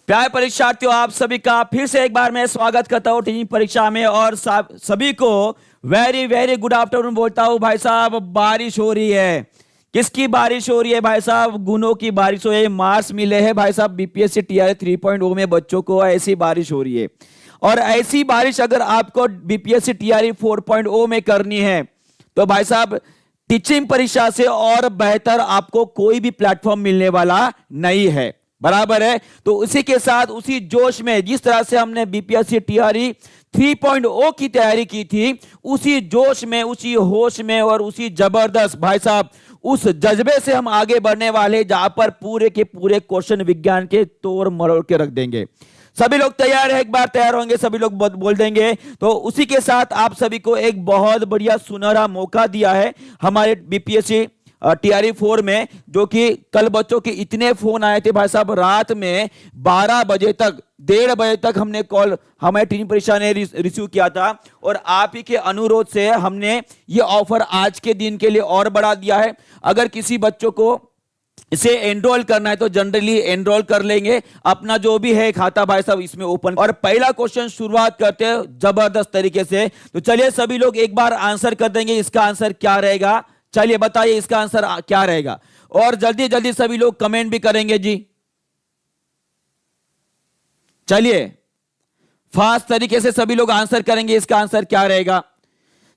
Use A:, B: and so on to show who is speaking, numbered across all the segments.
A: प्यारे परीक्षार्थियों, आप सभी का फिर से एक बार मैं स्वागत करता हूं टीचिंग परीक्षा में और सभी को वेरी वेरी गुड आफ्टरनून बोलता हूं। भाई साहब, बारिश हो रही है। किसकी बारिश हो रही है भाई साहब? गुणों की बारिश हो रही है। मार्क्स मिले हैं भाई साहब बीपीएससी टीआरई 3.0 में बच्चों को, ऐसी बारिश हो रही है। और ऐसी बारिश अगर आपको बीपीएससी टीआरई 4.0 में करनी है तो भाई साहब टीचिंग परीक्षा से और बेहतर आपको कोई भी प्लेटफॉर्म मिलने वाला नहीं है। बराबर है। तो उसी के साथ उसी जोश में जिस तरह से हमने बीपीएससी टीआरई 3.0 की तैयारी की थी, उसी जोश में, उसी होश में और उसी जबरदस्त भाई साहब उस जज्बे से हम आगे बढ़ने वाले, जहां पर पूरे के पूरे क्वेश्चन विज्ञान के तोड़ मरोड़ के रख देंगे। सभी लोग तैयार है? एक बार तैयार होंगे सभी लोग बोल देंगे। तो उसी के साथ आप सभी को एक बहुत बढ़िया सुनहरा मौका दिया है हमारे बीपीएससी टीआरई 4 में, जो कि कल बच्चों के इतने फोन आए थे भाई साहब, रात में 12 बजे तक, 1:30 बजे तक हमने कॉल हमारे टीचिंग परीक्षा ने रिसीव किया था। और आप ही के अनुरोध से हमने ये ऑफर आज के दिन के लिए और बढ़ा दिया है। अगर किसी बच्चों को इसे एनरोल करना है तो जनरली एनरोल कर लेंगे, अपना जो भी है खाता भाई साहब इसमें ओपन। और पहला क्वेश्चन शुरुआत करते हैं जबरदस्त तरीके से। तो चलिए सभी लोग एक बार आंसर कर देंगे। इसका आंसर क्या रहेगा? चलिए बताइए इसका आंसर क्या रहेगा। और जल्दी जल्दी सभी लोग कमेंट भी करेंगे जी। चलिए फास्ट तरीके से सभी लोग आंसर करेंगे। इसका आंसर क्या रहेगा?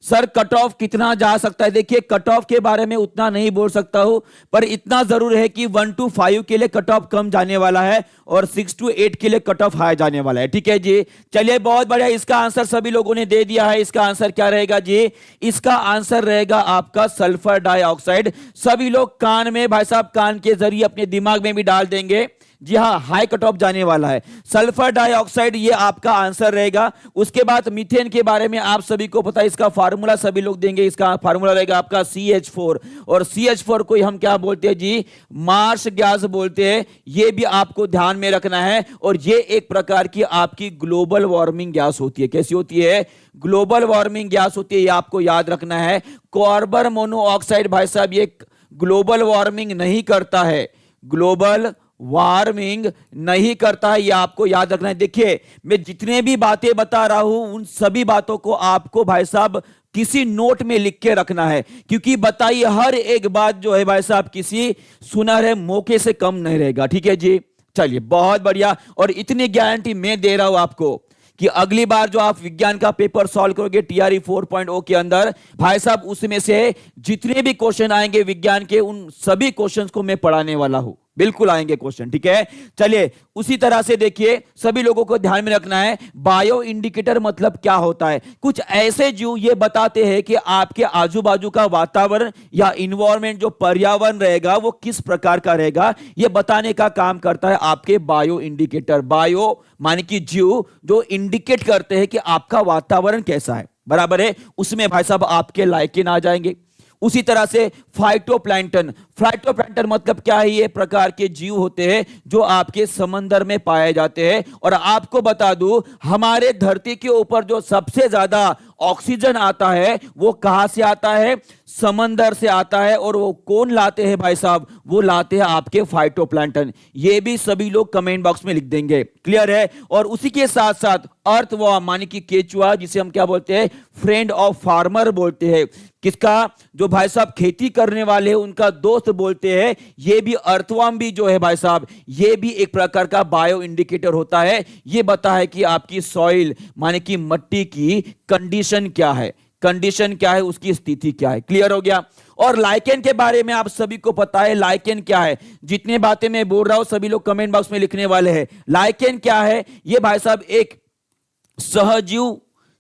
A: सर कट ऑफ कितना जा सकता है? देखिए कट ऑफ के बारे में उतना नहीं बोल सकता हूं, पर इतना जरूर है कि 1 to 5 के लिए कट ऑफ कम जाने वाला है और 6 to 8 के लिए कट ऑफ हाई जाने वाला है। ठीक है जी, चलिए बहुत बढ़िया। इसका आंसर सभी लोगों ने दे दिया है। इसका आंसर क्या रहेगा जी? इसका आंसर रहेगा आपका सल्फर डाइऑक्साइड। सभी लोग कान में भाई साहब, कान के जरिए अपने दिमाग में भी डाल देंगे। जी हाँ, हाई कट ऑफ जाने वाला है सल्फर डाइऑक्साइड, ये आपका आंसर रहेगा। उसके बाद मीथेन के बारे में आप सभी को पता है, इसका फार्मूला सभी लोग देंगे। इसका फार्मूला रहेगा आपका CH4। और CH4 को हम क्या बोलते हैं जी? मार्श गैस बोलते हैं। ये भी आपको ध्यान में रखना है। और ये एक प्रकार की आपकी ग्लोबल वार्मिंग गैस होती है। कैसी होती है? ग्लोबल वार्मिंग गैस होती है, ये आपको याद रखना है। कार्बन मोनोऑक्साइड भाई साहब ये ग्लोबल वार्मिंग नहीं करता है, ग्लोबल वार्मिंग नहीं करता है, ये आपको याद रखना है। देखिए मैं जितने भी बातें बता रहा हूं उन सभी बातों को आपको भाई साहब किसी नोट में लिख के रखना है, क्योंकि बताइए हर एक बात जो है भाई साहब किसी सुनहरे मौके से कम नहीं रहेगा। ठीक है जी, चलिए बहुत बढ़िया। और इतनी गारंटी मैं दे रहा हूं आपको कि अगली बार जो आप विज्ञान का पेपर सॉल्व करोगे टीआरई 4.0 के अंदर भाई साहब, उसमें से जितने भी क्वेश्चन आएंगे विज्ञान के, उन सभी क्वेश्चंस को मैं पढ़ाने वाला हूं। बिल्कुल आएंगे क्वेश्चन। ठीक है, चलिए उसी तरह से देखिए सभी लोगों को ध्यान में रखना है। बायो इंडिकेटर मतलब क्या होता है? कुछ ऐसे जीव ये बताते हैं कि आपके आजू बाजू का वातावरण या इन्वायरमेंट, जो पर्यावरण रहेगा वो किस प्रकार का रहेगा, ये बताने का काम करता है आपके बायो इंडिकेटर। बायो माने कि जीव जो इंडिकेट करते हैं कि आपका वातावरण कैसा है। बराबर है, उसमें भाई साहब आपके लाइकेन आ जाएंगे। उसी तरह से फाइटोप्लैंक्टन। फाइटोप्लैंक्टन मतलब क्या है? ये प्रकार के जीव होते हैं जो आपके समंदर में पाए जाते हैं। और आपको बता दूं, हमारे धरती के ऊपर जो सबसे ज्यादा ऑक्सीजन आता है वो कहां से आता है? समंदर से आता है। और वो कौन लाते हैं भाई साहब? वो लाते हैं आपके फाइटोप्लैंक्टन। ये भी सभी लोग कमेंट बॉक्स में लिख देंगे। क्लियर है? और उसी के साथ साथ अर्थवर्म माने कि केचुआ, जिसे हम क्या बोलते हैं? फ्रेंड ऑफ फार्मर बोलते हैं। किसका? जो भाई साहब खेती करने वाले हैं उनका दोस्त बोलते हैं। ये भी अर्थवर्म भी जो है भाई साहब, ये भी एक प्रकार का बायो इंडिकेटर होता है। ये बता है कि आपकी सॉइल माने कि मट्टी की कंडीशन क्या है, कंडीशन क्या है, उसकी स्थिति क्या है। क्लियर हो गया? और लाइकेन के बारे में आप सभी को पता है लाइकेन क्या है। जितने बातें मैं बोल रहा हूं सभी लोग कमेंट बॉक्स में लिखने वाले हैं। लाइकेन क्या है? ये भाई साहब एक सहजीव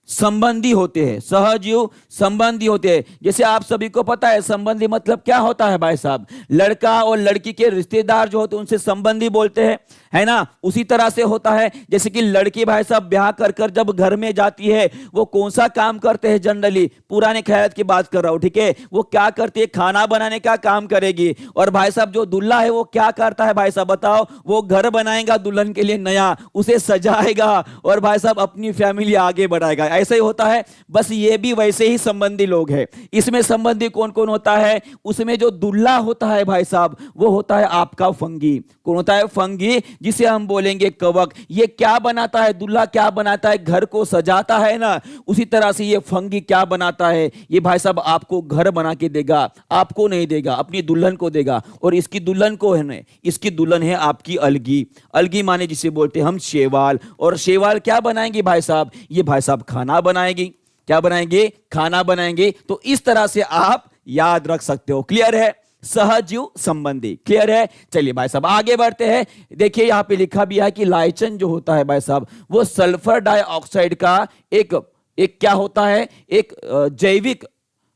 A: संबंधी होते हैं। सहजीव संबंधी होते हैं। जैसे आप सभी को पता है संबंधी मतलब क्या होता है भाई साहब? लड़का और लड़की के रिश्तेदार जो होते हैं उनसे संबंधी बोलते हैं, है ना? उसी तरह से होता है जैसे कि लड़की भाई साहब ब्याह कर कर जब घर में जाती है, वो कौन सा काम करते हैं? जनरली पुराने ख्याल की बात कर रहा हूं। ठीक है, वो क्या करती है? खाना बनाने का काम करेगी। और भाई साहब जो दूल्हा है वो क्या करता है भाई साहब? बताओ। वो घर बनाएगा दुल्हन के लिए नया, उसे सजाएगा और भाई साहब अपनी फैमिली आगे बढ़ाएगा। ऐसा ही होता है। बस ये भी वैसे ही संबंधी लोग हैं। इसमें संबंधी कौन कौन होता है? उसमें जो दूल्हा होता है भाई साहब वो होता है आपका फंगी। कौन होता है? फंगी। जिसे हम बोलेंगे कवक। ये क्या बनाता है? दूल्हा क्या बनाता है? घर को सजाता है ना, उसी तरह से ये फंगी क्या बनाता है? ये भाई साहब आपको घर बना के देगा, आपको नहीं देगा, अपनी दुल्हन को देगा। और इसकी दुल्हन को है ना, इसकी दुल्हन है आपकी अलगी। अलगी माने जिसे बोलते हैं हम शेवाल। और शेवाल क्या बनाएंगे भाई साहब? ये भाई साहब खाना बनाएंगी। क्या बनाएंगे? खाना बनाएंगे। तो इस तरह से आप याद रख सकते हो। क्लियर है? सहजीव संबंधी। क्लियर है? चलिए भाई साहब आगे बढ़ते हैं। देखिए यहां पे लिखा भी है कि लाइचन जो होता है भाई साहब, वो सल्फर डाइऑक्साइड का एक एक क्या होता है? एक जैविक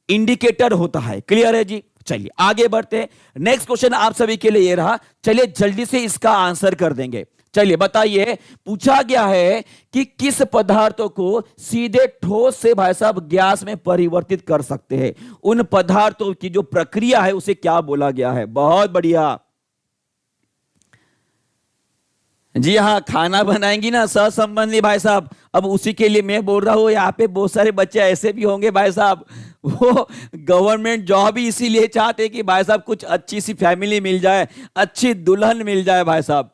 A: इंडिकेटर होता है। क्लियर है जी? चलिए आगे बढ़ते हैं। नेक्स्ट क्वेश्चन आप सभी के लिए ये रहा। चलिए जल्दी से इसका आंसर कर देंगे। चलिए बताइए, पूछा गया है कि किस पदार्थों को सीधे ठोस से भाई साहब गैस में परिवर्तित कर सकते हैं? उन पदार्थों की जो प्रक्रिया है उसे क्या बोला गया है? बहुत बढ़िया जी हाँ, खाना बनाएंगी ना सहसंबंधी भाई साहब। अब उसी के लिए मैं बोल रहा हूं, यहाँ पे बहुत सारे बच्चे ऐसे भी होंगे भाई साहब, वो गवर्नमेंट जॉब ही इसीलिए चाहते कि भाई साहब कुछ अच्छी सी फैमिली मिल जाए, अच्छी दुल्हन मिल जाए भाई साहब,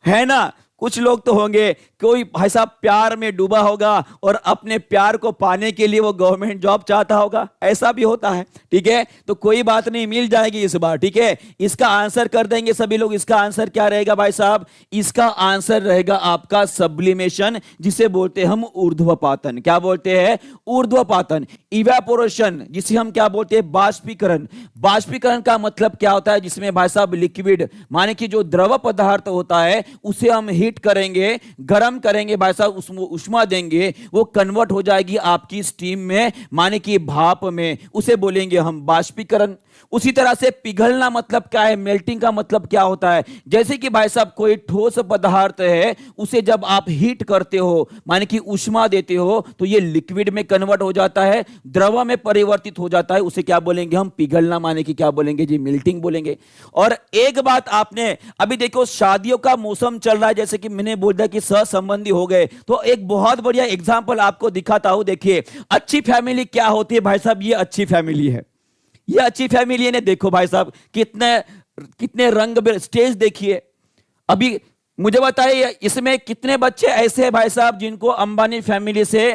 A: है ना। कुछ लोग तो होंगे, कोई भाई साहब प्यार में डूबा होगा और अपने प्यार को पाने के लिए वो गवर्नमेंट जॉब चाहता होगा, ऐसा भी होता है। ठीक है, तो कोई बात नहीं, मिल जाएगी इस बार। ठीक है, इसका आंसर कर देंगे सभी लोग। इसका आंसर क्या रहेगा भाई साहब? इसका आंसर रहेगा आपका सब्लिमेशन, जिसे बोलते हैं हम ऊर्ध्वपातन। क्या बोलते हैं? ऊर्ध्वपातन। इवेपोरेशन, जिसे हम क्या बोलते हैं? बाष्पीकरण। बाष्पीकरण का मतलब क्या होता है? जिसमें भाई साहब लिक्विड माने कि जो द्रव पदार्थ होता है उसे हम हीट करेंगे, गर्म करेंगे भाई साहब, उसमें उष्मा देंगे, वो कन्वर्ट हो जाएगी आपकी स्टीम में, माने कि भाप में, उसे बोलेंगे हम बाष्पीकरण। उसी तरह से पिघलना मतलब क्या है? मेल्टिंग का मतलब क्या होता है? जैसे कि भाई साहब कोई ठोस पदार्थ है, उसे जब आप हीट करते हो माने कि उष्मा देते हो, तो ये लिक्विड में कन्वर्ट हो जाता है, द्रव में परिवर्तित हो जाता है, उसे क्या बोलेंगे हम? पिघलना। माने कि क्या बोलेंगे जी? मेल्टिंग बोलेंगे। और एक बात आपने अभी देखो, शादियों का मौसम चल रहा है, जैसे कि मैंने बोल दिया कि सहसंबंधी हो गए, तो एक बहुत बढ़िया एग्जांपल आपको दिखाता हूं। देखिए अच्छी फैमिली क्या होती है भाई साहब? ये अच्छी फैमिली है, ये अच्छी फैमिली है। ने देखो भाई साहब कितने कितने रंग, स्टेज देखिए। अभी मुझे बताइए इसमें कितने बच्चे ऐसे हैं भाई साहब जिनको अंबानी फैमिली से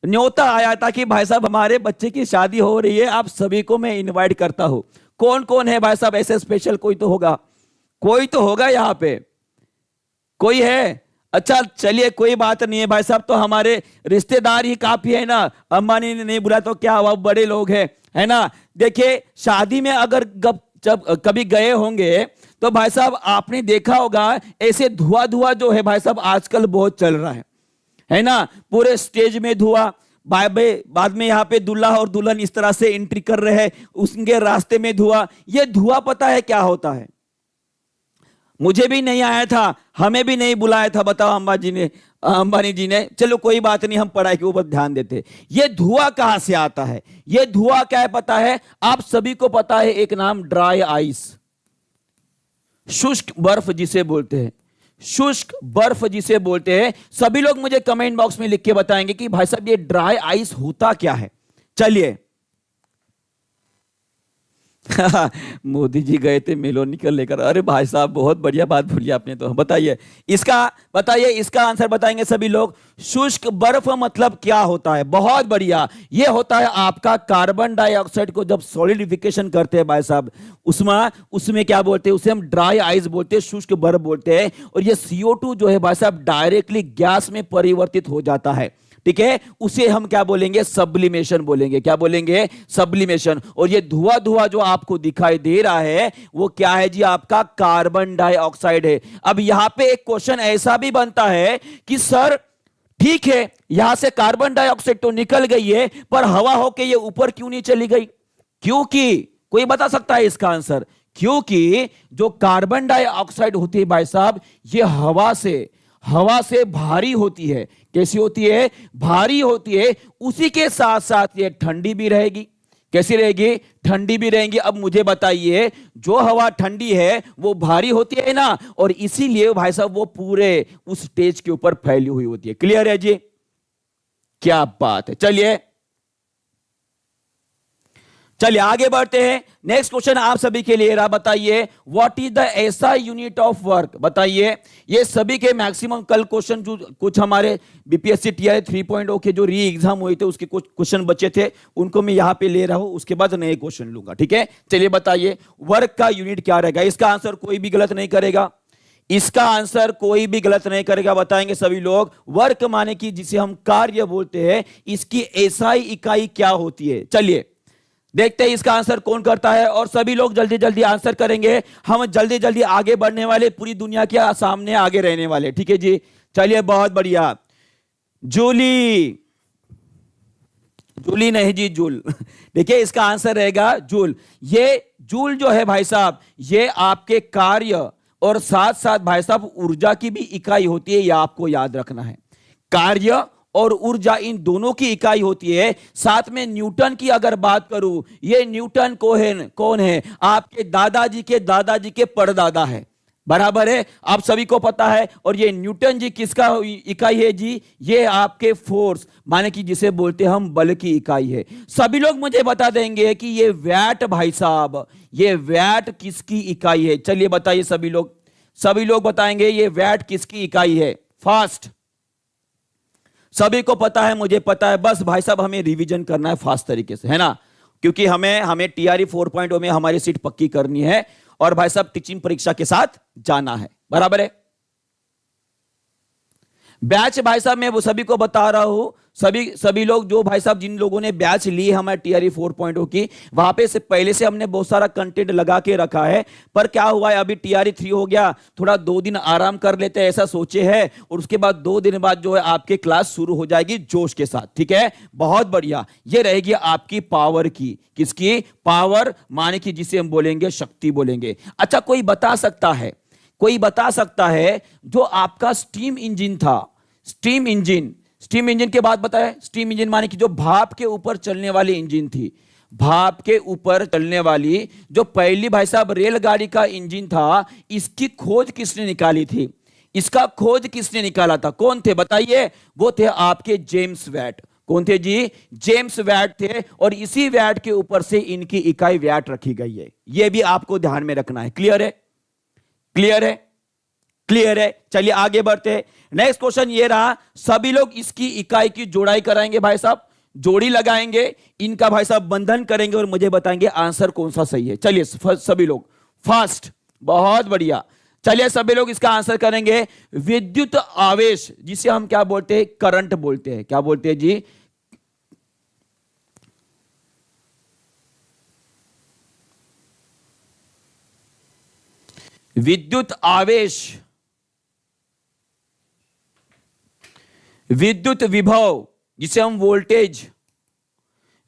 A: न्योता आया था कि भाई साहब हमारे बच्चे की शादी हो रही है, आप सभी को मैं इनवाइट करता हूं। कौन कौन है भाई साहब ऐसे स्पेशल? कोई तो होगा, कोई तो होगा यहां पे, कोई है? अच्छा चलिए कोई बात नहीं है भाई साहब, तो हमारे रिश्तेदार ही काफी है ना, अंबानी ने नहीं बुलाया तो क्या हुआ, बड़े लोग हैं, है ना। देखिए शादी में अगर जब कभी गए होंगे तो भाई साहब आपने देखा होगा ऐसे धुआं धुआं जो है भाई साहब आजकल बहुत चल रहा है ना। पूरे स्टेज में धुआं, बाद में यहाँ पे दूल्हा और दुल्हन इस तरह से एंट्री कर रहे हैं, उसके रास्ते में धुआं। ये धुआं पता है क्या होता है? मुझे भी नहीं आया था, हमें भी नहीं बुलाया था, बताओ अंबानी जी ने। चलो कोई बात नहीं, हम पढ़ाई के ऊपर ध्यान देते। ये धुआं कहां से आता है? ये धुआं क्या है पता है? आप सभी को पता है एक नाम, ड्राई आइस, शुष्क बर्फ जिसे बोलते हैं, शुष्क बर्फ जिसे बोलते हैं। सभी लोग मुझे कमेंट बॉक्स में लिख के बताएंगे कि भाई साहब ये ड्राई आइस होता क्या है। चलिए मोदी जी गए थे मेलोनिकल लेकर। अरे भाई साहब बहुत बढ़िया बात बोली आपने, तो बताइए इसका आंसर बताएंगे सभी लोग। शुष्क बर्फ मतलब क्या होता है? बहुत बढ़िया, ये होता है आपका कार्बन डाइऑक्साइड को जब सॉलिडिफिकेशन करते हैं भाई साहब, उसमें क्या बोलते हैं? उसे हम ड्राई आइस बोलते हैं, शुष्क बर्फ बोलते हैं। और ये CO2 जो है भाई साहब डायरेक्टली गैस में परिवर्तित हो जाता है। ठीक है, उसे हम क्या बोलेंगे? सब्लिमेशन बोलेंगे। क्या बोलेंगे? सब्लिमेशन। और ये धुआं धुआं जो आपको दिखाई दे रहा है वो क्या है जी? आपका कार्बन डाइऑक्साइड है। अब यहां पे एक क्वेश्चन ऐसा भी बनता है कि सर ठीक है, यहां से कार्बन डाइऑक्साइड तो निकल गई है, पर हवा होके ये ऊपर क्यों नहीं चली गई? क्योंकि कोई बता सकता है इसका आंसर? क्योंकि जो कार्बन डाइऑक्साइड होती है भाई साहब, ये हवा से भारी होती है। कैसी होती है? भारी होती है। उसी के साथ साथ ये ठंडी भी रहेगी। कैसी रहेगी? ठंडी भी रहेंगी। अब मुझे बताइए, जो हवा ठंडी है वो भारी होती है ना, और इसीलिए भाई साहब वो पूरे उस स्टेज के ऊपर फैली हुई होती है। क्लियर है जी? क्या बात है। चलिए चलिए आगे बढ़ते हैं। नेक्स्ट क्वेश्चन आप सभी के लिए रहा, बताइए what is the SI unit of work. बताइए, ये सभी के मैक्सिमम कल क्वेश्चन जो कुछ हमारे बीपीएससी टीआरई 3.0 के जो री एग्जाम हुए थे उसके कुछ क्वेश्चन बचे थे, उनको मैं यहां पे ले रहा हूं, उसके बाद नए क्वेश्चन लूंगा। ठीक है, चलिए बताइए वर्क का यूनिट क्या रहेगा। इसका आंसर कोई भी गलत नहीं करेगा, इसका आंसर कोई भी गलत नहीं करेगा। बताएंगे सभी लोग, वर्क माने कि जिसे हम कार्य बोलते हैं, इसकी एसआई इकाई क्या होती है। चलिए देखते हैं इसका आंसर कौन करता है, और सभी लोग जल्दी जल्दी आंसर करेंगे। हम जल्दी जल्दी आगे बढ़ने वाले, पूरी दुनिया के सामने आगे रहने वाले। ठीक है जी, चलिए बहुत बढ़िया। जूली, जूली नहीं जी, जूल। देखिए इसका आंसर रहेगा जूल। ये जूल जो है भाई साहब, ये आपके कार्य और साथ साथ भाई साहब ऊर्जा की भी इकाई होती है, यह आपको याद रखना है। कार्य और ऊर्जा इन दोनों की इकाई होती है। साथ में न्यूटन की अगर बात करूं, ये न्यूटन कौन है? आपके दादाजी के परदादा है, बराबर है, आप सभी को पता है। और ये न्यूटन जी किसका इकाई है जी? ये आपके फोर्स माने कि जिसे बोलते हैं हम बल की इकाई है। सभी लोग मुझे बता देंगे कि ये वैट भाई साहब, ये वैट किसकी इकाई है? चलिए बताइए सभी लोग बताएंगे ये वैट किसकी इकाई है। फास्ट, सभी को पता है, मुझे पता है, बस भाई साहब हमें रिवीजन करना है फास्ट तरीके से, है ना, क्योंकि हमें टीआरई 4.0 में हमारी सीट पक्की करनी है और भाई साहब टीचिंग परीक्षा के साथ जाना है, बराबर है। बैच भाई साहब मैं वो सभी को बता रहा हूं, सभी लोग जो भाई साहब जिन लोगों ने बैच ली है हमारे टीआरई 4.0 की, वहां पे से पहले से हमने बहुत सारा कंटेंट लगा के रखा है। पर क्या हुआ है, अभी टीआरई 3 हो गया, थोड़ा 2 दिन आराम कर लेते हैं ऐसा सोचे है, और उसके बाद 2 दिन बाद जो है आपके क्लास शुरू हो जाएगी जोश के साथ। ठीक है, बहुत बढ़िया। ये रहेगी आपकी पावर की, किसकी पावर? माने कि जिसे हम बोलेंगे शक्ति बोलेंगे। अच्छा, कोई बता सकता है जो आपका स्टीम इंजन था, स्टीम इंजन के बाद बताया, स्टीम इंजन माने कि जो भाप के ऊपर चलने वाली इंजन थी, भाप के ऊपर चलने वाली जो पहली भाई साहब रेलगाड़ी का इंजन था, इसकी खोज किसने निकाली थी? इसका खोज किसने निकाला था? कौन थे बताइए? वो थे आपके जेम्स वैट। कौन थे जी? जेम्स वैट थे, और इसी वैट के ऊपर से इनकी इकाई वैट रखी गई है। यह भी आपको ध्यान में रखना है। क्लियर है? क्लियर है। चलिए आगे बढ़ते हैं। नेक्स्ट क्वेश्चन ये रहा, सभी लोग इसकी इकाई की जोड़ाई कराएंगे भाई साहब, जोड़ी लगाएंगे, इनका भाई साहब बंधन करेंगे और मुझे बताएंगे आंसर कौन सा सही है। चलिए सभी लोग फास्ट, बहुत बढ़िया। चलिए सभी लोग इसका आंसर करेंगे। विद्युत आवेश, जिसे हम क्या बोलते हैं? करंट बोलते हैं। क्या बोलते हैं जी? विद्युत आवेश, विद्युत विभव जिसे हम वोल्टेज,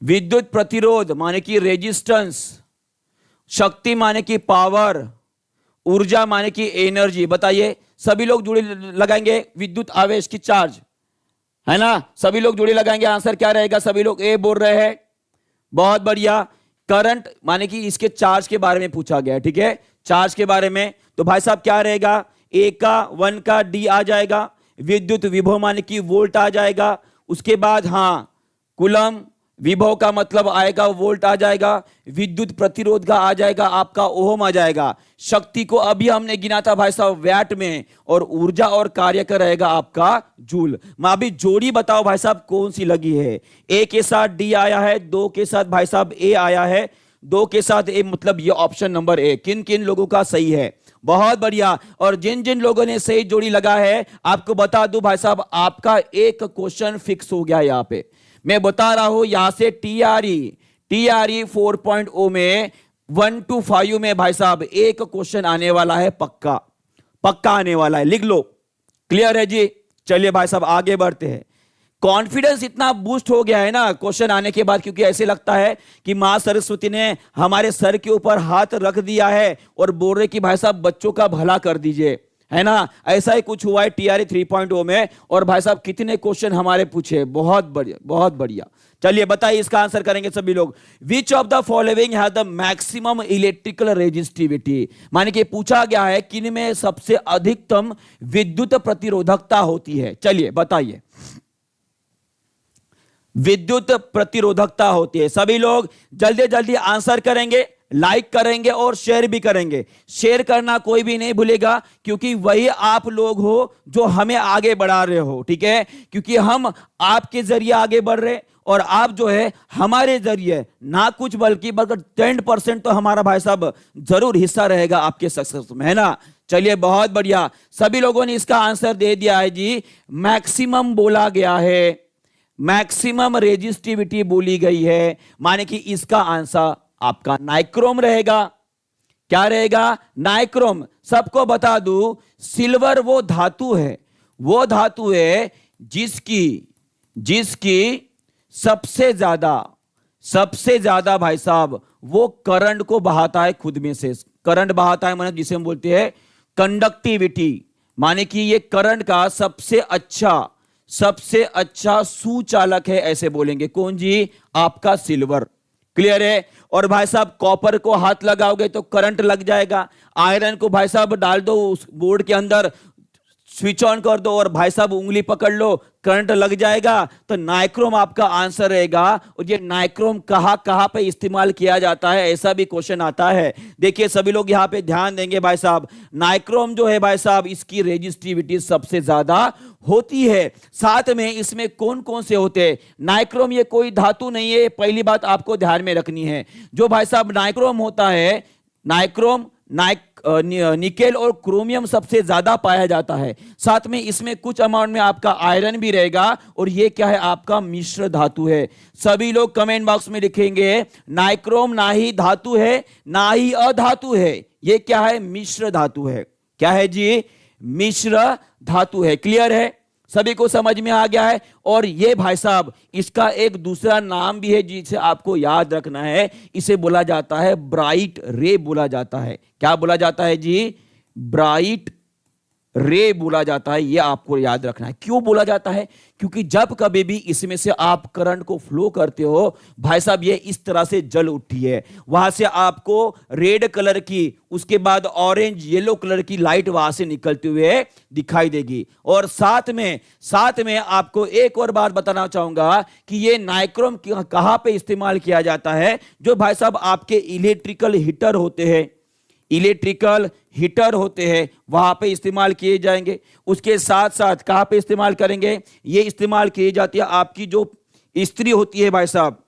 A: विद्युत प्रतिरोध माने कि रेजिस्टेंस, शक्ति माने कि पावर, ऊर्जा माने कि एनर्जी। बताइए सभी लोग जुड़े लगाएंगे विद्युत आवेश की चार्ज, है ना, सभी लोग जुड़े लगाएंगे। आंसर क्या रहेगा? सभी लोग ए बोल रहे हैं, बहुत बढ़िया। करंट माने कि इसके चार्ज के बारे में पूछा गया है। ठीक है, चार्ज के बारे में, तो भाई साहब क्या रहेगा? ए का 1 का डी आ जाएगा, विद्युत विभव माने कि वोल्ट आ जाएगा, उसके बाद हाँ कूलम, विभव का मतलब आएगा वोल्ट आ जाएगा, विद्युत प्रतिरोध का आ जाएगा आपका ओम आ जाएगा, शक्ति को अभी हमने गिना था भाई साहब वैट में, और ऊर्जा और कार्य का रहेगा आपका जूल। मैं अभी जोड़ी बताओ भाई साहब कौन सी लगी है? ए के साथ डी आया है, 2 के साथ भाई साहब ए आया है, 2 के साथ ए, मतलब ये ऑप्शन नंबर ए। किन किन लोगों का सही है? बहुत बढ़िया। और जिन जिन लोगों ने सही जोड़ी लगा है, आपको बता दूं भाई साहब आपका एक क्वेश्चन फिक्स हो गया। यहां पे मैं बता रहा हूं, यहां से टीआरई 4.0 में 1 to 5 में भाई साहब एक क्वेश्चन आने वाला है, पक्का आने वाला है, लिख लो। क्लियर है जी? चलिए भाई साहब आगे बढ़ते हैं। कॉन्फिडेंस इतना बूस्ट हो गया है ना क्वेश्चन आने के बाद, क्योंकि ऐसे लगता है कि मां सरस्वती ने हमारे सर के ऊपर हाथ रख दिया है और बोल रहे कि भाई साहब बच्चों का भला कर दीजिए, है ना। ऐसा ही कुछ हुआ है टीआरई 3.0 में। और भाई साहब कितने क्वेश्चन हमारे पूछे, बहुत बढ़िया, बहुत बढ़िया। चलिए बताइए इसका आंसर करेंगे सभी लोग। Which of the following has the maximum electrical resistivity, माने कि पूछा गया है किन में सबसे अधिकतम विद्युत प्रतिरोधकता होती है। चलिए बताइए। विद्युत प्रतिरोधकता होती है। सभी लोग जल्दी जल्दी आंसर करेंगे, लाइक करेंगे और शेयर भी करेंगे। शेयर करना कोई भी नहीं भूलेगा, क्योंकि वही आप लोग हो जो हमें आगे बढ़ा रहे हो, ठीक है। क्योंकि हम आपके जरिए आगे बढ़ रहे और आप जो है हमारे जरिए ना कुछ बल्कि 10% तो हमारा भाई साहब जरूर हिस्सा रहेगा आपके सक्सेस में, है ना। चलिए बहुत बढ़िया, सभी लोगों ने इसका आंसर दे दिया है जी। मैक्सिमम बोला गया है, मैक्सिमम रेजिस्टिविटी बोली गई है, माने कि इसका आंसर आपका नाइक्रोम रहेगा। क्या रहेगा? नाइक्रोम। सबको बता दूं, सिल्वर वो धातु है, वो धातु है जिसकी सबसे ज्यादा भाई साहब वो करंट को बहाता है खुद में से। करंट बहाता है माने जिसे हम बोलते हैं कंडक्टिविटी, माने कि ये करंट का सबसे अच्छा सुचालक है, ऐसे बोलेंगे। कौन जी? आपका सिल्वर। क्लियर है। और भाई साहब कॉपर को हाथ लगाओगे तो करंट लग जाएगा। आयरन को भाई साहब डाल दो उस बोर्ड के अंदर, स्विच ऑन कर दो और भाई साहब उंगली पकड़ लो, करंट लग जाएगा। तो नाइक्रोम आपका आंसर रहेगा। और ये नाइक्रोम कहां पे इस्तेमाल किया जाता है, ऐसा भी क्वेश्चन आता है। देखिए सभी लोग यहां पे ध्यान देंगे भाई साहब, नाइक्रोम जो है भाई साहब इसकी रेजिस्टिविटी सबसे ज्यादा होती है। साथ में इसमें कौन कौन से होते हैं? नाइक्रोम ये कोई धातु नहीं है, पहली बात आपको ध्यान में रखनी है। जो भाई साहब नाइक्रोम होता है, नाइक्रोम निकेल और क्रोमियम सबसे ज्यादा पाया जाता है। साथ में इसमें कुछ अमाउंट में आपका आयरन भी रहेगा। और ये क्या है? आपका मिश्र धातु है। सभी लोग कमेंट बॉक्स में लिखेंगे नाइक्रोम ना ही धातु है ना ही अधातु है, ये क्या है? मिश्र धातु है। क्या है जी? मिश्र धातु है। क्लियर है? सभी को समझ में आ गया है। और ये भाई साहब इसका एक दूसरा नाम भी है जिसे आपको याद रखना है, इसे बोला जाता है ब्राइट रे बोला जाता है। क्या बोला जाता है जी? ब्राइट रे बोला जाता है। ये आपको याद रखना है। क्यों बोला जाता है? क्योंकि जब कभी भी इसमें से आप करंट को फ्लो करते हो भाई साहब, ये इस तरह से जल उठती है, वहां से आपको रेड कलर की, उसके बाद ऑरेंज येलो कलर की लाइट वहां से निकलते हुए दिखाई देगी। और साथ में आपको एक और बात बताना चाहूंगा कि ये नाइक्रोम कहां पे इस्तेमाल किया जाता है? जो भाई साहब आपके इलेक्ट्रिकल हीटर होते हैं वहां पे इस्तेमाल किए जाएंगे। उसके साथ साथ कहां पे इस्तेमाल करेंगे? ये इस्तेमाल की जाती है आपकी जो इस्त्री होती है भाई साहब,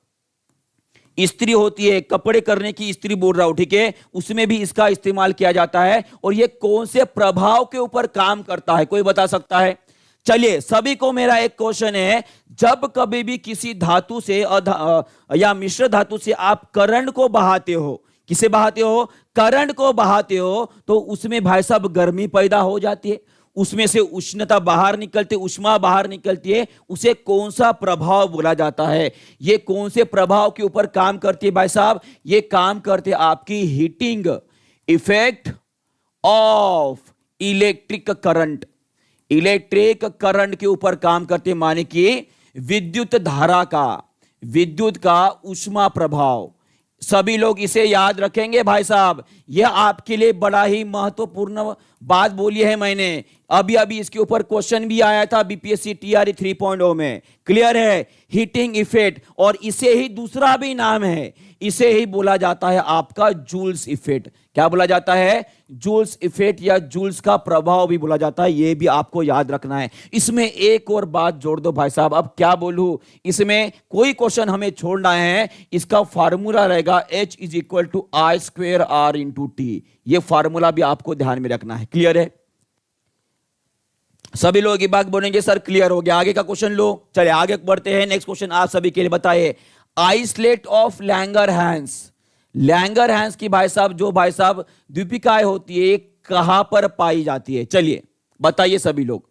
A: इस्त्री होती है, कपड़े करने की इस्त्री बोल रहा हूं, ठीक है, उसमें भी इसका इस्तेमाल किया जाता है। और ये कौन से प्रभाव के ऊपर काम करता है, कोई बता सकता है? चलिए सभी को मेरा एक क्वेश्चन है, जब कभी भी किसी धातु से या मिश्र धातु से आप करंट को बहाते हो, किसे बहाते हो? करंट को बहाते हो, तो उसमें भाई साहब गर्मी पैदा हो जाती है, उसमें से उष्णता बाहर निकलती, उष्मा बाहर निकलती है। उसे कौन सा प्रभाव बोला जाता है? ये कौन से प्रभाव के ऊपर काम करती है भाई साहब? ये काम करते आपकी heating effect of electric current. Electric current के ऊपर काम करते, माने कि विद्युत धारा का, विद्युत का उष्मा प्रभाव। सभी लोग इसे याद रखेंगे भाई साहब। यह आपके लिए बड़ा ही महत्वपूर्ण बात बोली है मैंने। अभी इसके ऊपर क्वेश्चन भी आया था बीपीएससी टीआरई 3.0 में। क्लियर है? Heating effect. और इसे ही दूसरा भी नाम है, इसे ही बोला जाता है आपका जूल्स इफेक्ट। क्या बोला जाता है? जूल्स इफेक्ट या जूल्स का प्रभाव भी बोला जाता है। यह भी आपको याद रखना है। इसमें एक और बात जोड़ दो भाई साहब, अब क्या बोलूं, इसमें कोई क्वेश्चन हमें छोड़ना है। इसका फार्मूला रहेगा H = I²R×T। यह फार्मूला भी आपको ध्यान में रखना है। क्लियर है? सभी लोग ये बात बोलेंगे सर क्लियर हो गया। आगे का क्वेश्चन लो। चले आगे बढ़ते हैं। नेक्स्ट क्वेश्चन आप सभी के लिए बताइए, आइसलेट ऑफ लैंगरहैंस। लैंगरहैंस की भाई साहब जो भाई साहब द्वीपिकाएं होती है, कहां पर पाई जाती है? चलिए बताइए सभी लोग।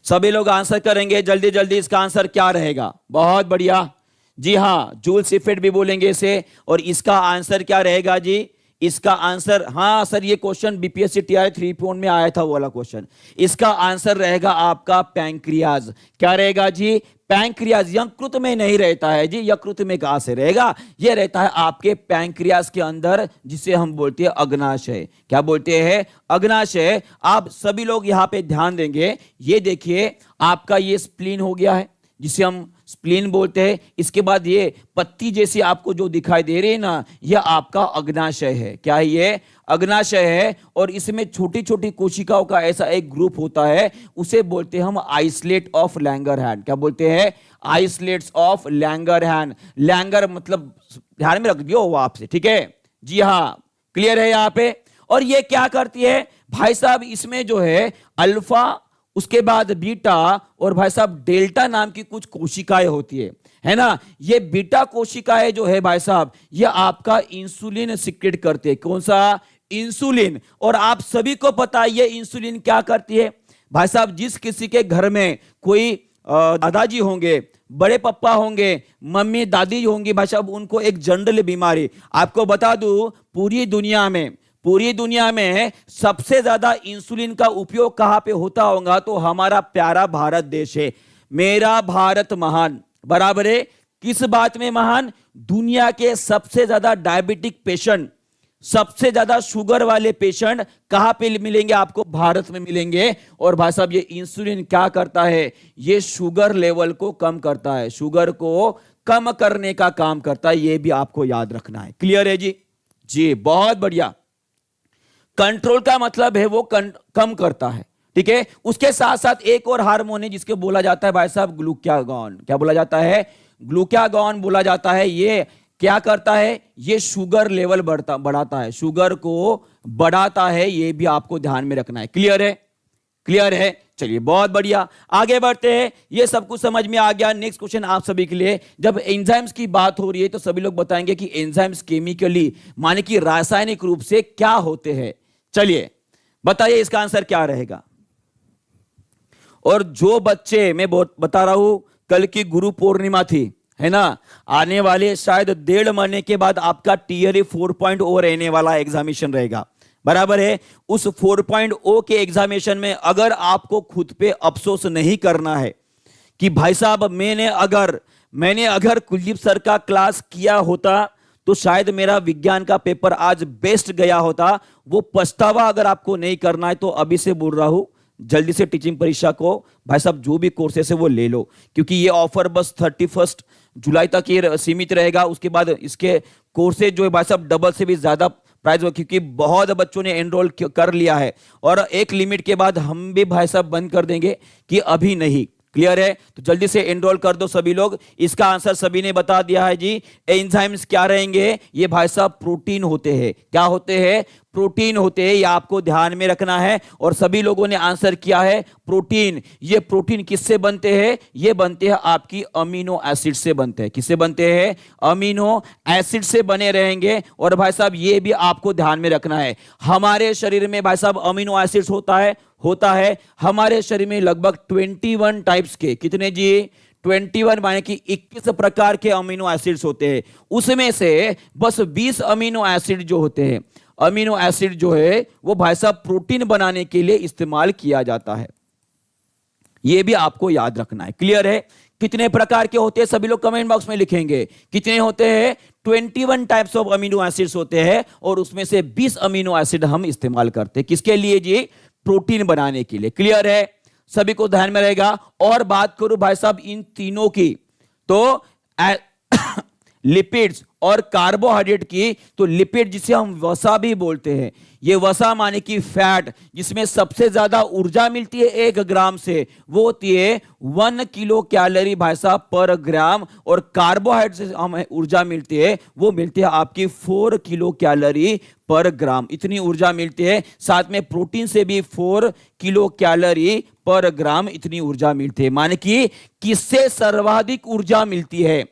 A: सभी लोग आंसर करेंगे जल्दी जल्दी। इसका आंसर क्या रहेगा? बहुत बढ़िया जी हाँ, जूल्स इफेक्ट भी बोलेंगे इसे। और इसका आंसर क्या रहेगा जी? इसका आंसर, हाँ सर ये क्वेश्चन बीपीएससी टीआई 3 में आया था वो वाला क्वेश्चन। इसका आंसर रहेगा आपका पैंक्रियाज। क्या रहेगा जी? पैंक्रियाज। यकृत में नहीं रहता है जी, यकृत में कहां से रहेगा? ये रहता है आपके पैंक्रियाज के अंदर, जिसे हम बोलते हैं अग्नाशय। क्या बोलते हैं? अग्नाशय। आप सभी लोग यहां पे ध्यान देंगे, ये देखिए आपका ये स्प्लीन हो गया है, जिसे हम स्प्लीन बोलते हैं। इसके बाद ये पत्ती जैसी आपको जो दिखाई दे रही है ना, यह आपका अग्नाशय है। क्या है ये? अग्नाशय है। और इसमें छोटी छोटी कोशिकाओं का ऐसा एक ग्रुप होता है, उसे बोलते हैं हम आइसलेट ऑफ लैंगरहैंस। क्या बोलते हैं? Islets of Langerhans. लैंगर मतलब ध्यान में रख दियो वो आपसे, ठीक है जी? हाँ, क्लियर है यहाँ पे। और ये क्या करती है भाई साहब? इसमें जो है अल्फा, उसके बाद बीटा और भाई साहब डेल्टा नाम की कुछ कोशिकाएं होती है ना। ये बीटा कोशिकाएं जो है भाई साहब, ये आपका इंसुलिन सिक्रेट करते हैं। कौन सा? इंसुलिन। और आप सभी को पता है ये इंसुलिन क्या करती है भाई साहब? जिस किसी के घर में कोई दादाजी होंगे, बड़े पापा होंगे, मम्मी दादी होंगी भाई साहब, उनको एक जनरल बीमारी, आपको बता दूं पूरी दुनिया में सबसे ज्यादा इंसुलिन का उपयोग कहां पे होता होगा? तो हमारा प्यारा भारत देश है। मेरा भारत महान, बराबर है। किस बात में महान? दुनिया के सबसे ज्यादा डायबिटिक पेशेंट, सबसे ज्यादा शुगर वाले पेशेंट कहां पे मिलेंगे आपको? भारत में मिलेंगे। और भाई साहब ये इंसुलिन क्या करता है? ये शुगर लेवल को कम करता है, शुगर को कम करने का काम करता है। ये भी आपको याद रखना है। क्लियर है जी? जी बहुत बढ़िया। कंट्रोल का मतलब है वो कम करता है, ठीक है। उसके साथ साथ एक और हार्मोन है जिसके बोला जाता है भाई साहब ग्लूकागॉन। क्या बोला जाता है? ग्लूकागॉन बोला जाता है। ये क्या करता है? ये शुगर लेवल बढ़ाता है, शुगर को बढ़ाता है। ये भी आपको ध्यान में रखना है। क्लियर है? क्लियर है? चलिए बहुत बढ़िया, आगे बढ़ते हैं। ये सब कुछ समझ में आ गया। नेक्स्ट क्वेश्चन आप सभी के लिए, जब एंजाइम्स की बात हो रही है तो सभी लोग बताएंगे कि एंजाइम्स केमिकली माने कि रासायनिक रूप से क्या होते हैं। चलिए बताइए इसका आंसर क्या रहेगा। और जो बच्चे, मैं बता रहा हूं, कल की गुरु पूर्णिमा थी, है ना, आने वाले शायद 1.5 महीने के बाद आपका टीआरई 4.0 रहने वाला एग्जामिनेशन रहेगा, बराबर है। उस 4.0 के एग्जामिनेशन में अगर आपको खुद पे अफसोस नहीं करना है कि भाई साहब मैंने अगर कुलदीप सर का क्लास किया होता तो शायद मेरा विज्ञान का पेपर आज बेस्ट गया होता, वो पछतावा अगर आपको नहीं करना है तो अभी से बोल रहा हूं, जल्दी से टीचिंग परीक्षा को भाई साहब जो भी कोर्सेस है वो ले लो, क्योंकि ये ऑफर बस 31 जुलाई तक ये सीमित रहेगा। उसके बाद इसके कोर्सेज जो है भाई साहब डबल से भी ज्यादा प्राइस हो, क्योंकि बहुत बच्चों ने एनरोल कर लिया है और एक लिमिट के बाद हम भी भाई साहब बंद कर देंगे कि अभी नहीं। क्लियर है? तो जल्दी से एनरोल कर दो सभी लोग। इसका आंसर सभी ने बता दिया है जी। एंजाइम्स क्या रहेंगे? ये भाई साहब प्रोटीन होते हैं। क्या होते हैं? प्रोटीन होते हैं। ये आपको ध्यान में रखना है। और सभी लोगों ने आंसर किया है प्रोटीन। ये प्रोटीन किससे बनते हैं? ये बनते हैं आपकी अमीनो एसिड से बनते हैं। किससे बनते हैं? अमीनो एसिड से बने रहेंगे। और भाई साहब ये भी आपको ध्यान में रखना है, हमारे शरीर में भाई साहब अमीनो एसिड्स होता है हमारे शरीर में लगभग 21 टाइप्स के, कितने जी? 21 माने कि 21 प्रकार के अमीनो एसिड्स होते हैं। उसमें से बस 20 अमीनो एसिड जो होते हैं, अमीनो एसिड जो है वो भाई साहब प्रोटीन बनाने के लिए इस्तेमाल किया जाता है। यह भी आपको याद रखना है। क्लियर है? कितने प्रकार के होते हैं सभी लोग कमेंट बॉक्स में लिखेंगे। कितने होते हैं? 21 टाइप्स ऑफ अमीनो एसिड्स होते हैं और उसमें से 20 अमीनो एसिड हम इस्तेमाल करते हैं। किसके लिए जी? प्रोटीन बनाने के लिए। क्लियर है? सभी को ध्यान में रहेगा। और बात करूं भाई साहब इन तीनों की, तो लिपिड्स और कार्बोहाइड्रेट की, तो लिपिड जिसे हम वसा भी बोलते हैं, ये वसा माने कि फैट, जिसमें सबसे ज्यादा ऊर्जा मिलती है 1 ग्राम से, वो होती है 1 किलो कैलोरी भाई साहब पर ग्राम। और कार्बोहाइड्रेट से हमें ऊर्जा मिलती है, वो मिलती है आपकी 4 किलो कैलोरी पर ग्राम। इतनी ऊर्जा मिलती है। साथ में प्रोटीन से भी 4 किलो कैलोरी पर ग्राम इतनी ऊर्जा मिलती है। माने कि किससे सर्वाधिक ऊर्जा मिलती है?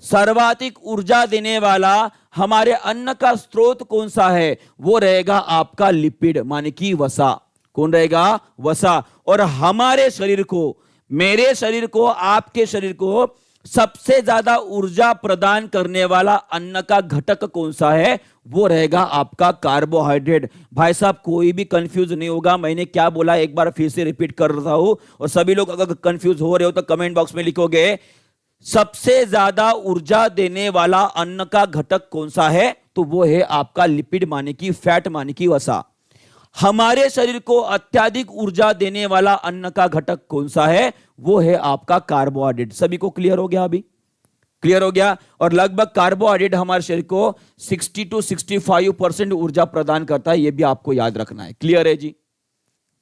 A: सर्वाधिक ऊर्जा देने वाला हमारे अन्न का स्रोत कौन सा है? वो रहेगा आपका लिपिड, माने कि वसा। कौन रहेगा? वसा। और हमारे शरीर को, मेरे शरीर को, आपके शरीर को सबसे ज्यादा ऊर्जा प्रदान करने वाला अन्न का घटक कौन सा है? वो रहेगा आपका कार्बोहाइड्रेट। भाई साहब कोई भी कंफ्यूज नहीं होगा, मैंने क्या बोला एक बार फिर से रिपीट कर रहा हूं, और सभी लोग अगर कंफ्यूज हो रहे हो तो कमेंट बॉक्स में लिखोगे सबसे ज्यादा ऊर्जा देने वाला अन्न का घटक कौन सा है? तो वो है आपका लिपिड माने की फैट माने की वसा। हमारे शरीर को अत्यधिक ऊर्जा देने वाला अन्न का घटक कौन सा है? वो है आपका कार्बोहाइड्रेट। सभी को क्लियर हो गया? अभी क्लियर हो गया? और लगभग कार्बोहाइड्रेट हमारे शरीर को 60 to 65% ऊर्जा प्रदान करता है, यह भी आपको याद रखना है। क्लियर है जी?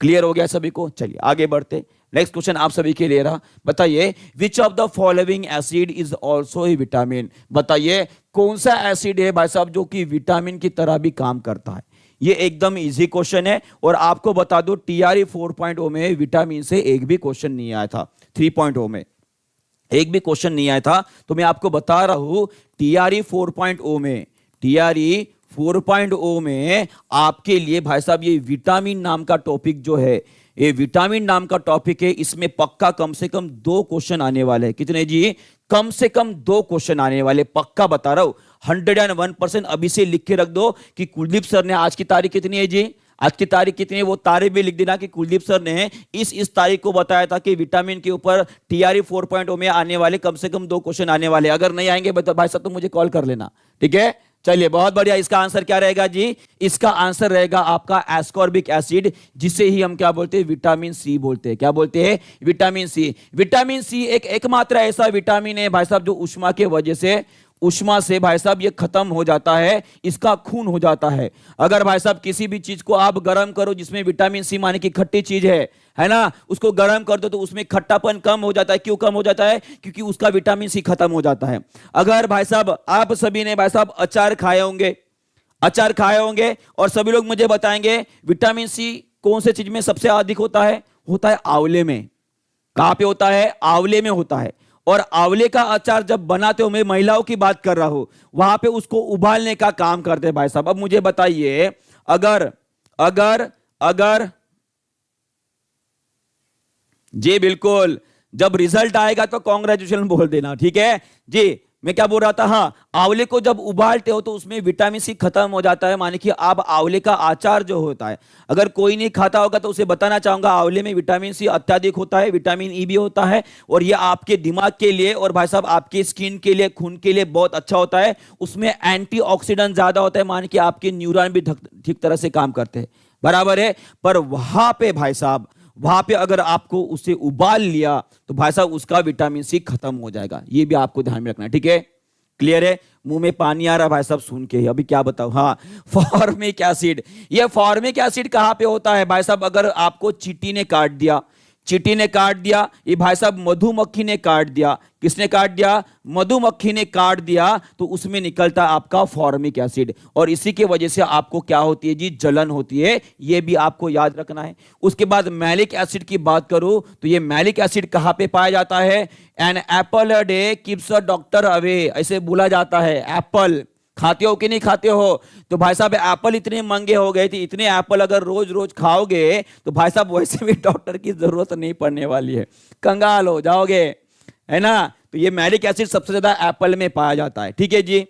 A: क्लियर हो गया सभी को? चलिए आगे बढ़ते। नेक्स्ट क्वेश्चन आप सभी के लिए रहा, बताइए which of the following acid is also A vitamin. बताइए कौन सा एसिड है भाई साहब जो कि विटामिन की तरह भी काम करता है? ये एकदम इजी क्वेश्चन है, और आपको बता दो TRE 4.0 में विटामिन से एक भी क्वेश्चन नहीं आया था। 3.0 में एक भी क्वेश्चन नहीं आया था, तो मैं आपको बता रहा हूं TRE 4.0 में, TRE 4.0 में आपके लिए भाई साहब ये विटामिन नाम का टॉपिक जो है, ये विटामिन नाम का टॉपिक है, इसमें पक्का कम से कम 2 क्वेश्चन आने वाले हैं। कितने जी? कम से कम 2 क्वेश्चन आने वाले, पक्का बता रहा हूं। 101% अभी से लिख के रख दो कि कुलदीप सर ने आज की तारीख कितनी है जी? आज की तारीख कितनी है? वो तारीख भी लिख देना कि कुलदीप सर ने इस तारीख को बताया था कि विटामिन के ऊपर TRE 4.0 में आने वाले कम से कम 2 क्वेश्चन आने वाले। अगर नहीं आएंगे भाई साहब तो मुझे कॉल कर लेना, ठीक है? चलिए बहुत बढ़िया। इसका आंसर क्या रहेगा जी? इसका आंसर रहेगा आपका एस्कॉर्बिक एसिड, जिसे ही हम क्या बोलते हैं? विटामिन सी बोलते हैं। क्या बोलते हैं? Vitamin C. विटामिन सी एकमात्र ऐसा विटामिन है भाई साहब जो उष्मा से भाई साहब ये खत्म हो जाता है, इसका खून हो जाता है। अगर भाई साहब किसी भी चीज को आप गर्म करो जिसमें विटामिन सी माने की खट्टी चीज है ना, उसको गर्म कर दो तो उसमें खट्टापन कम हो जाता है। क्यों कम हो जाता है? क्योंकि उसका विटामिन सी खत्म हो जाता है। अगर भाई साहब आप सभी ने भाई साहब अचार खाए होंगे और सभी लोग मुझे बताएंगे विटामिन सी कौन से चीज में सबसे अधिक होता है? होता है आंवले में। कहां पे होता है? आंवले में होता है। और आंवले का अचार जब बनाते हो, मैं महिलाओं की बात कर रहा हूं, वहां पे उसको उबालने का काम करते हैं भाई साहब। अब मुझे बताइए अगर जी बिल्कुल, जब रिजल्ट आएगा तो कांग्रेचुलेशन बोल देना, ठीक है जी? मैं क्या बोल रहा था? हाँ, आंवले को जब उबालते हो तो उसमें विटामिन सी खत्म हो जाता है, माने कि आप आंवले का अचार जो होता है, अगर कोई नहीं खाता होगा तो उसे बताना चाहूंगा आंवले में विटामिन सी अत्यधिक होता है, विटामिन ई भी होता है, और ये आपके दिमाग के लिए और भाई साहब आपके स्किन के लिए, खून के लिए बहुत अच्छा होता है। उसमें एंटीऑक्सीडेंट ज्यादा होता है, माने कि आपके न्यूरॉन भी ठीक तरह से काम करते हैं, बराबर है। पर वहां पे भाई साहब, वहां पे अगर आपको उसे उबाल लिया तो भाई साहब उसका विटामिन सी खत्म हो जाएगा। ये भी आपको ध्यान में रखना है, ठीक है? क्लियर है? मुंह में पानी आ रहा भाई साहब सुन के, अभी क्या बताऊं। हाँ, फॉर्मिक एसिड। ये फॉर्मिक एसिड कहां पे होता है भाई साहब? अगर आपको चींटी ने काट दिया, ये भाई साहब मधुमक्खी ने काट दिया। किसने काट दिया? मधुमक्खी ने काट दिया, तो उसमें निकलता आपका फॉर्मिक एसिड, और इसी की वजह से आपको क्या होती है जी? जलन होती है। ये भी आपको याद रखना है। उसके बाद मैलिक एसिड की बात करूं तो ये मैलिक एसिड कहां पे पाया जाता है? An apple a day keeps a doctor away, ऐसे बोला जाता है। एप्पल खाते हो कि नहीं खाते हो? तो भाई साहब एप्पल इतने महंगे हो गए थे, इतने एप्पल अगर रोज रोज खाओगे तो भाई साहब वैसे भी डॉक्टर की जरूरत नहीं पड़ने वाली है, कंगाल हो जाओगे, है ना? तो ये मैलिक एसिड सबसे ज्यादा एप्पल में पाया जाता है, ठीक है जी?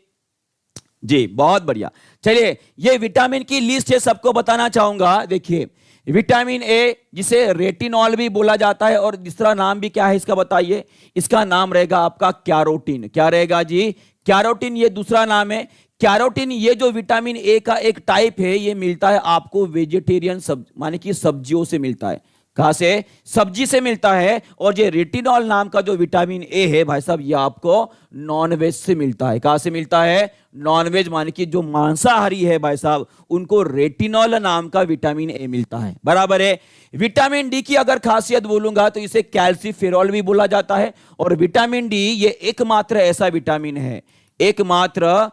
A: जी बहुत बढ़िया। चलिए ये विटामिन की लिस्ट है, सबको बताना चाहूंगा। देखिए विटामिन ए, जिसे रेटिनॉल भी बोला जाता है, और दूसरा नाम भी क्या है इसका बताइए? इसका नाम रहेगा आपका कैरोटीन। क्या रहेगा जी? कैरोटीन, ये दूसरा नाम है। कैरोटीन ये जो विटामिन ए का एक टाइप है, ये मिलता है आपको वेजिटेरियन माने कि सब्जियों से मिलता है। कहां से? सब्जी से मिलता है। और ये रेटिनॉल नाम का जो विटामिन ए है भाई साहब, ये आपको नॉनवेज से मिलता है। कहां से मिलता है? नॉनवेज, माने कि जो मांसाहारी है भाई साहब, उनको रेटिनॉल नाम का विटामिन ए मिलता है, बराबर है। विटामिन डी की अगर खासियत बोलूंगा तो इसे कैल्सीफेरॉल भी बोला जाता है। और विटामिन डी ये एकमात्र ऐसा विटामिन है, एकमात्र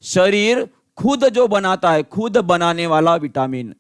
A: शरीर खुद जो बनाता है, खुद बनाने वाला विटामिन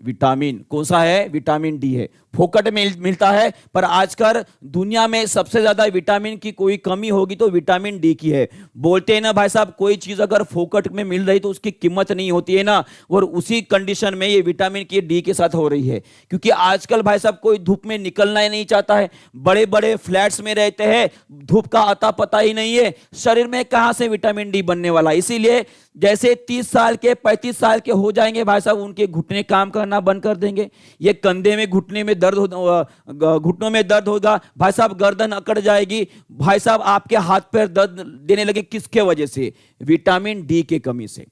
A: विटामिन कौन सा है? विटामिन डी है। फोकट में मिलता है, पर आजकल दुनिया में सबसे ज्यादा विटामिन की कोई कमी होगी तो विटामिन डी की है। बोलते हैं ना भाई साहब, कोई चीज अगर फोकट में मिल रही तो उसकी कीमत नहीं होती है ना, और उसी कंडीशन में ये विटामिन की डी के साथ हो रही है। क्योंकि आजकल भाई साहब कोई धूप में निकलना ही नहीं चाहता है, बड़े बड़े फ्लैट्स में रहते हैं, धूप का आता पता ही नहीं है, शरीर में कहां से विटामिन डी बनने वाला। इसीलिए जैसे 30 साल के 35 साल के हो जाएंगे भाई साहब, उनके घुटने काम करना बंद कर देंगे, ये कंधे में घुटने में दर्द घुटनों में दर्द होगा भाई साहब, गर्दन अकड़ जाएगी भाई साहब, आपके हाथ पैर दर्द देने लगे। किसके वजह से? विटामिन डी की कमी से।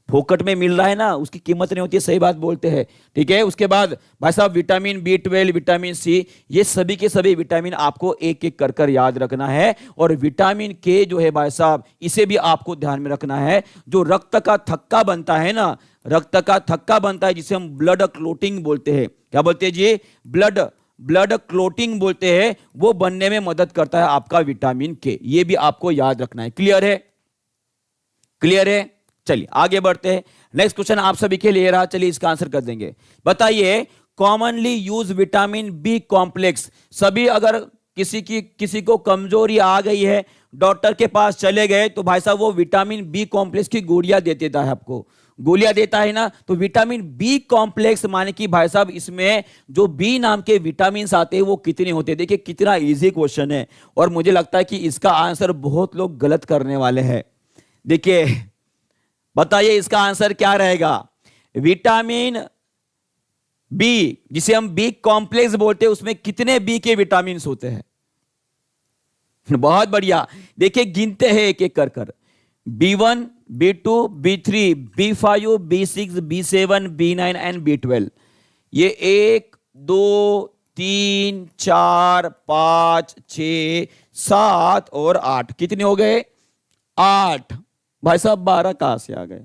A: फोकट में मिल रहा है ना, उसकी कीमत नहीं होती है, सही बात बोलते हैं, ठीक है। उसके बाद भाई साहब विटामिन B12, विटामिन सी, ये सभी के सभी विटामिन आपको एक एक कर कर याद रखना है। और विटामिन के जो है भाई साहब, इसे भी आपको ध्यान में रखना है। जो रक्त का थक्का बनता है ना, रक्त का थक्का बनता है जिसे हम ब्लड क्लोटिंग बोलते हैं। क्या बोलते हैं जी? ब्लड क्लोटिंग बोलते हैं। वो बनने में मदद करता है आपका विटामिन के, ये भी आपको याद रखना है। क्लियर है? क्लियर है? चलिए आगे बढ़ते हैं। नेक्स्ट क्वेश्चन आप सभी के लिए रहा, चलिए इसका आंसर कर देंगे। बताइए, commonly use vitamin B complex. सभी अगर किसी को कमजोरी आ गई है, डॉक्टर के पास चले गए तो भाई साहब वो विटामिन बी कॉम्प्लेक्स की गोलियां दे देता है, आपको गोलियां देता है ना। तो विटामिन बी कॉम्प्लेक्स माने कि भाई साहब इसमें जो बी नाम के विटामिन आते हैं वो कितने होते हैं? देखिए कितना इजी क्वेश्चन है, और मुझे लगता है कि इसका आंसर बहुत लोग गलत करने वाले हैं। देखिए बताइए इसका आंसर क्या रहेगा? विटामिन बी, जिसे हम बी कॉम्प्लेक्स बोलते हैं, उसमें कितने बी के विटामिन होते हैं? बहुत बढ़िया, देखिए गिनते हैं एक एक कर कर। B1, B2, B3, B5, B6, B7, B9 and B12। ये 1 2 3 4 5 6 7 और 8, कितने हो गए? 8। भाई साहब 12 कहां से आ गए?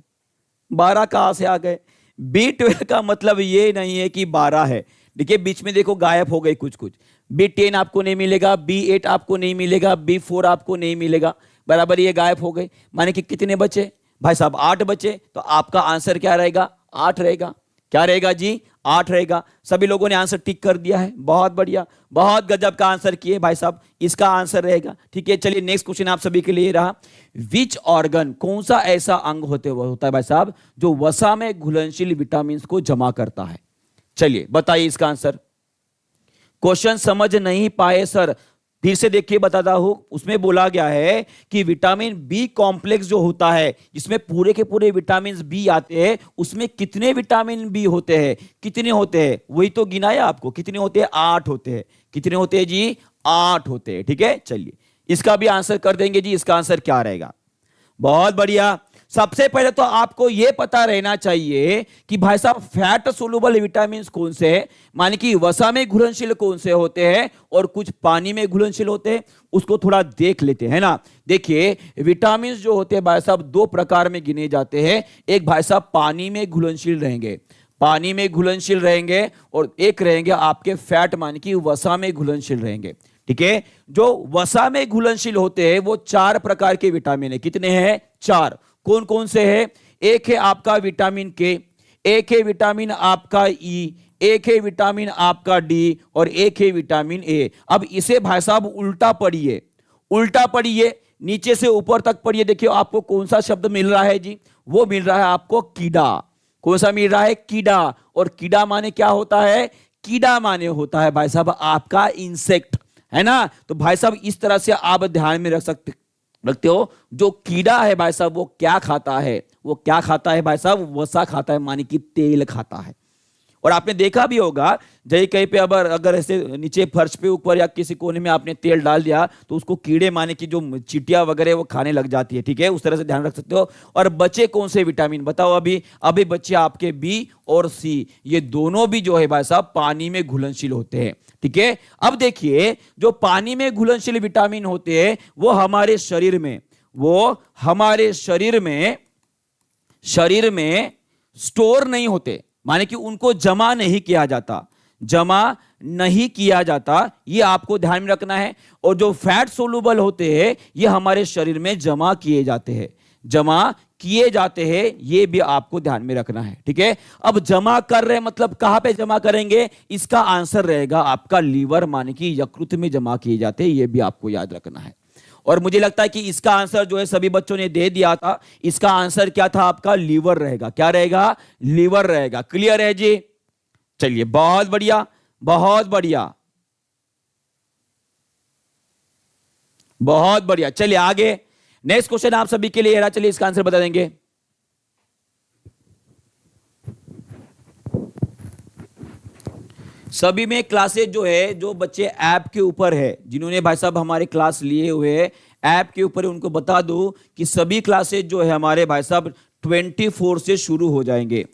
A: 12 कहां से आ गए? B12 का मतलब ये नहीं है कि 12 है। देखिए बीच में देखो गायब हो गए कुछ कुछ। B10 आपको नहीं मिलेगा, B8 आपको नहीं मिलेगा, B4 आपको नहीं मिलेगा, बराबर ये गायब हो गए। माने कि कितने बचे भाई साहब? 8 बचे। तो आपका आंसर क्या रहेगा? 8 रहेगा। क्या रहेगा जी? 8 रहेगा। सभी लोगों ने आंसर टिक कर दिया है, बहुत बढ़िया, बहुत गजब का आंसर किए भाई साहब, इसका आंसर रहेगा। ठीक है, चलिए नेक्स्ट क्वेश्चन आप सभी के लिए रहा। विच ऑर्गन, कौन सा ऐसा अंग होता है भाई साहब जो वसा में घुलनशील विटामिन को जमा करता है? चलिए बताइए इसका आंसर। क्वेश्चन समझ नहीं पाए सर? फिर से देखिए बताता हूं, उसमें बोला गया है कि विटामिन बी कॉम्प्लेक्स जो होता है, जिसमें पूरे के पूरे विटामिन बी आते हैं, उसमें कितने विटामिन बी होते हैं? कितने होते हैं? वही तो गिनाया आपको, कितने होते हैं? 8 होते हैं। कितने होते हैं जी? 8 होते हैं। ठीक है, चलिए इसका भी आंसर कर देंगे जी। इसका आंसर क्या रहेगा? बहुत बढ़िया। सबसे पहले तो आपको यह पता रहना चाहिए कि भाई साहब फैट सोलुबल विटामिन कौन से हैं, माने कि वसा में घुलनशील कौन से होते हैं और कुछ पानी में घुलनशील होते हैं, उसको थोड़ा देख लेते हैं ना। देखिए विटामिन जो होते हैं भाई साहब 2 प्रकार में गिने जाते हैं। एक भाई साहब पानी में घुलनशील रहेंगे, पानी में घुलनशील रहेंगे, और एक रहेंगे आपके फैट माने कि वसा में घुलनशील रहेंगे। ठीक है, जो वसा में घुलनशील होते हैं वो 4 प्रकार के विटामिन है। कितने हैं? 4। कौन कौन से है? एक है आपका विटामिन के, एक है विटामिन आपका ई, एक है विटामिन आपका डी, और एक है विटामिन ए। अब इसे भाई साहब उल्टा पढ़िए, उल्टा पढ़िए, नीचे से ऊपर तक पढ़िए। देखिए आपको कौन सा शब्द मिल रहा है जी? वो मिल रहा है आपको कीड़ा। कौन सा मिल रहा है? कीड़ा। और कीड़ा माने क्या होता है? कीड़ा माने होता है भाई साहब आपका इंसेक्ट, है ना। तो भाई साहब इस तरह से आप ध्यान में रखते हो। जो कीड़ा है भाई साहब वो क्या खाता है? वो क्या खाता है भाई साहब? वसा खाता है, माने कि तेल खाता है। और आपने देखा भी होगा जही कहीं पे अगर ऐसे नीचे फर्श पे ऊपर या किसी कोने में आपने तेल डाल दिया तो उसको कीड़े माने कि जो चींटियां वगैरह वो खाने लग जाती है। ठीक है, उस तरह से ध्यान रख सकते हो। और बचे कौन से विटामिन बताओ? अभी बचे आपके बी और सी, ये दोनों भी जो है भाई साहब पानी में घुलनशील होते हैं। ठीक है, अब देखिए जो पानी में घुलनशील विटामिन होते हैं वो हमारे शरीर में स्टोर नहीं होते, माने कि उनको जमा नहीं किया जाता, ये आपको ध्यान में रखना है। और जो फैट सोलुबल होते हैं ये हमारे शरीर में जमा किए जाते हैं, जमा किए जाते हैं, ये भी आपको ध्यान में रखना है। ठीक है, अब जमा कर रहे मतलब कहां पे जमा करेंगे, इसका आंसर रहेगा आपका लीवर, माने कि यकृत में जमा किए जाते हैं, ये भी आपको याद रखना है। और मुझे लगता है कि इसका आंसर जो है सभी बच्चों ने दे दिया था, इसका आंसर क्या था आपका, लीवर रहेगा। क्या रहेगा, लीवर रहेगा। क्लियर है जी, चलिए बहुत बढ़िया, बहुत बढ़िया, बहुत बढ़िया। चलिए आगे, नेक्स्ट क्वेश्चन आप सभी के लिए रहा, चलिए इसका आंसर बता देंगे। सभी में क्लासेस जो है, जो बच्चे ऐप के ऊपर है, जिन्होंने भाई साहब हमारे क्लास लिए हुए ऐप के ऊपर, उनको बता दो कि सभी क्लासेस जो है हमारे भाई साहब 24 से शुरू हो जाएंगे।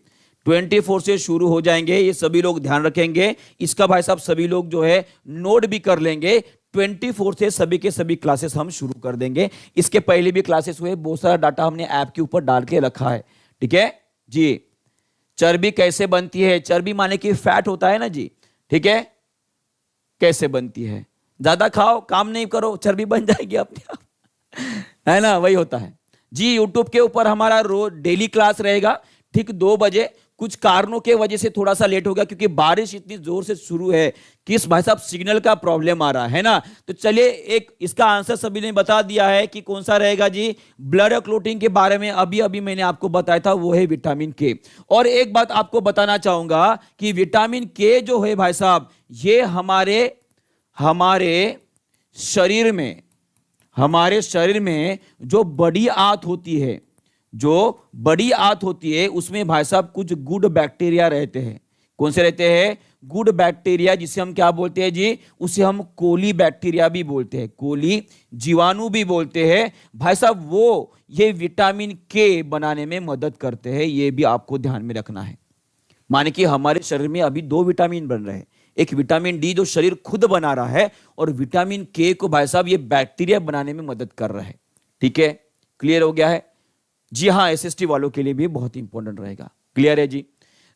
A: 24 से शुरू हो जाएंगे, ये सभी लोग ध्यान रखेंगे इसका भाई साहब। सभी लोग जो है नोट भी कर लेंगे। 24 से सभी के सभी क्लासेस हम शुरू कर देंगे। इसके पहले भी क्लासेस हुए, बहुत सारा डाटा हमने ऐप के ऊपर डाल के रखा है। ठीक है जी, चर्बी कैसे बनती है, चर्बी माने कि फैट होता है ना जी, ठीक है, कैसे बनती है, ज्यादा खाओ काम नहीं करो चर्बी बन जाएगी अपने आप, है ना, वही होता है जी। यूट्यूब के ऊपर हमारा रोज डेली क्लास रहेगा ठीक 2 बजे। कुछ कारणों के वजह से थोड़ा सा लेट हो गया, क्योंकि बारिश इतनी जोर से शुरू है कि इस भाई साहब सिग्नल का प्रॉब्लम आ रहा है ना। तो चलिए, एक इसका आंसर सभी ने बता दिया है कि कौन सा रहेगा जी, ब्लड क्लोटिंग के बारे में अभी अभी मैंने आपको बताया था, वो है विटामिन के। और एक बात आपको बताना चाहूंगा कि विटामिन के जो है भाई साहब, ये हमारे शरीर में जो बड़ी आंत होती है, जो बड़ी आंत होती है, उसमें भाई साहब कुछ गुड बैक्टीरिया रहते हैं। कौन से रहते हैं, गुड बैक्टीरिया, जिसे हम क्या बोलते हैं जी, उसे हम कोली बैक्टीरिया भी बोलते हैं, कोली जीवाणु भी बोलते हैं भाई साहब। वो ये विटामिन के बनाने में मदद करते हैं, ये भी आपको ध्यान में रखना है। माने कि हमारे शरीर में अभी 2 विटामिन बन रहे हैं, एक विटामिन डी जो शरीर खुद बना रहा है, और विटामिन के को भाई साहब ये बैक्टीरिया बनाने में मदद कर रहा है। ठीक है, क्लियर हो गया है जी। हाँ, एसएसटी वालों के लिए भी बहुत इंपॉर्टेंट रहेगा। क्लियर है जी।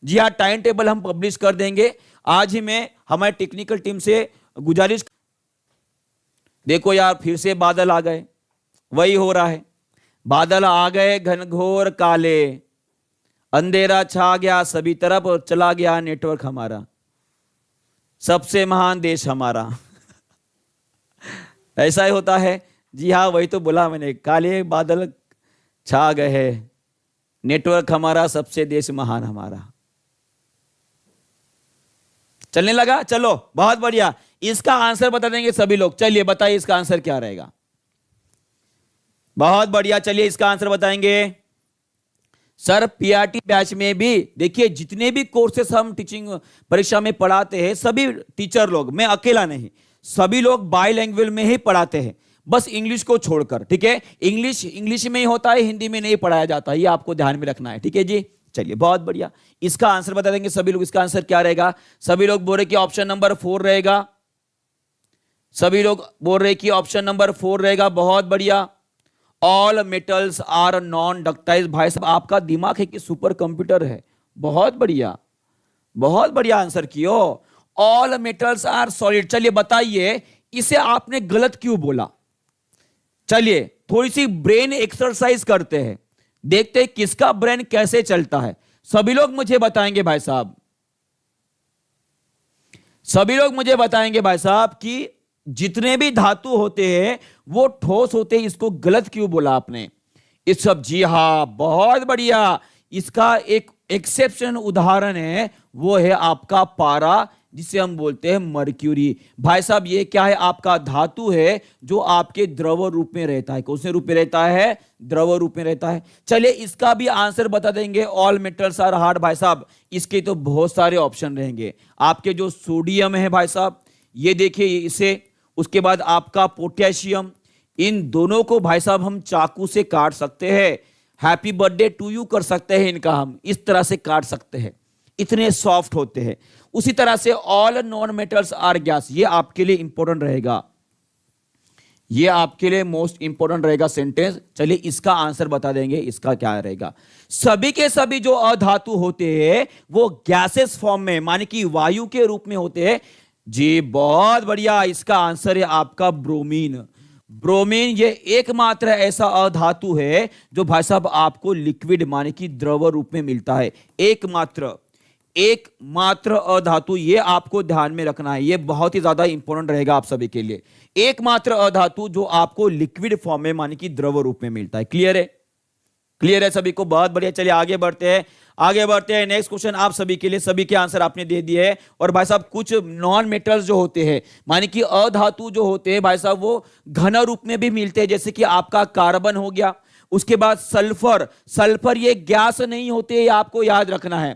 A: जी हाँ, टाइम टेबल हम पब्लिश कर देंगे आज ही। मैं हमारे टेक्निकल टीम से गुजारिश, देखो यार फिर से बादल आ गए, वही हो रहा है, बादल आ गए घनघोर काले, अंधेरा छा गया सभी तरफ और चला गया नेटवर्क हमारा, सबसे महान देश हमारा। ऐसा ही होता है जी हाँ, वही तो बोला मैंने, काले बादल छा गए है, नेटवर्क हमारा, सबसे देश महान हमारा। चलने लगा, चलो बहुत बढ़िया। इसका आंसर बता देंगे सभी लोग। चलिए बताइए इसका आंसर क्या रहेगा। बहुत बढ़िया, चलिए इसका आंसर बताएंगे सर। पीआरटी बैच में भी देखिए, जितने भी कोर्सेस हम टीचिंग परीक्षा में पढ़ाते हैं, सभी टीचर लोग, मैं अकेला नहीं, सभी लोग बाइलैंग्वेज में ही पढ़ाते हैं, बस इंग्लिश को छोड़कर। ठीक है, इंग्लिश में ही होता है, हिंदी में नहीं पढ़ाया जाता, ये आपको ध्यान में रखना है। ठीक है जी, चलिए बहुत बढ़िया। इसका आंसर बता देंगे सभी लोग। इसका आंसर क्या रहेगा, सभी लोग बोल रहे कि ऑप्शन नंबर 4 रहेगा, सभी लोग बोल रहे कि ऑप्शन नंबर 4 रहेगा। बहुत बढ़िया, all metals are non ductile. भाई साहब आपका दिमाग है कि सुपर कंप्यूटर है, बहुत बढ़िया, बहुत बढ़िया आंसर कियो। All metals are solid. चलिए बताइए इसे आपने गलत क्यों बोला। चलिए थोड़ी सी ब्रेन एक्सरसाइज करते हैं, देखते हैं किसका ब्रेन कैसे चलता है। सभी लोग मुझे बताएंगे भाई साहब, सभी लोग मुझे बताएंगे भाई साहब कि जितने भी धातु होते हैं वो ठोस होते हैं, इसको गलत क्यों बोला आपने। इस सब, जी हां बहुत बढ़िया। इसका एक एक्सेप्शन उदाहरण है, वो है आपका पारा, जिसे हम बोलते हैं मर्क्यूरी। भाई साहब ये क्या है, आपका धातु है जो आपके द्रव रूप में रहता है। कौन से रूप में रहता है, द्रव रूप में रहता है। चलिए इसका भी आंसर बता देंगे। All metals are hard. भाई साहब इसके तो बहुत सारे ऑप्शन रहेंगे। आपके जो सोडियम है भाई साहब, ये देखिए इसे, उसके बाद आपका पोटेशियम, इन दोनों को भाई साहब हम चाकू से काट सकते हैं, हैप्पी बर्थडे टू यू कर सकते हैं, इनका हम इस तरह से काट सकते हैं, इतने सॉफ्ट होते हैं। उसी तरह से all non metals are gas, ये आपके लिए इंपॉर्टेंट रहेगा, ये आपके लिए मोस्ट इंपॉर्टेंट रहेगा सेंटेंस। चलिए इसका आंसर बता देंगे, इसका क्या रहेगा। सभी के सभी जो अधातु होते हैं वो गैसेस फॉर्म में, माने कि वायु के रूप में होते हैं। जी बहुत बढ़िया, इसका आंसर है आपका ब्रोमीन। ब्रोमीन ये एकमात्र ऐसा अधातु है जो भाई साहब आपको लिक्विड माने कि द्रव रूप में मिलता है। एकमात्र अधातु, ये आपको ध्यान में रखना है, ये बहुत ही ज्यादा इंपॉर्टेंट रहेगा आप सभी के लिए। एकमात्र अधातु जो आपको लिक्विड फॉर्म में माने कि द्रव रूप में मिलता है। क्लियर है? क्लियर है सभी को? बहुत बढ़िया। चलिए आगे बढ़ते हैं, आगे बढ़ते हैं। नेक्स्ट क्वेश्चन आप सभी के लिए, सभी के आंसर आपने दे दिए हैं। और भाई साहब कुछ नॉन मेटल्स जो होते हैं माने कि अधातु जो होते हैं भाई साहब वो घन रूप में भी मिलते हैं, जैसे कि आपका कार्बन हो गया। उसके बाद सल्फर, सल्फर ये गैस नहीं होते, ये आपको याद रखना है,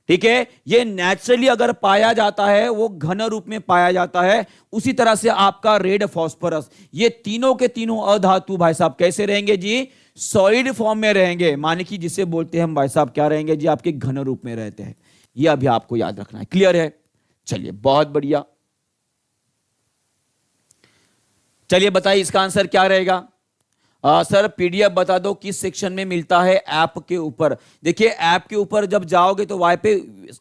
A: ठीक है। ये नेचुरली अगर पाया जाता है वो घन रूप में पाया जाता है। उसी तरह से आपका रेड फास्फोरस, ये तीनों के तीनों अधातु भाई साहब कैसे रहेंगे जी? सॉलिड फॉर्म में रहेंगे, माने कि जिसे बोलते हैं हम भाई साहब क्या रहेंगे जी? आपके घन रूप में रहते हैं। ये अभी आपको याद रखना है। क्लियर है? चलिए बहुत बढ़िया। चलिए बताइए इसका आंसर क्या रहेगा? सर पीडीएफ बता दो किस सेक्शन में मिलता है? ऐप के ऊपर। देखिए ऐप के ऊपर जब जाओगे तो वहां पे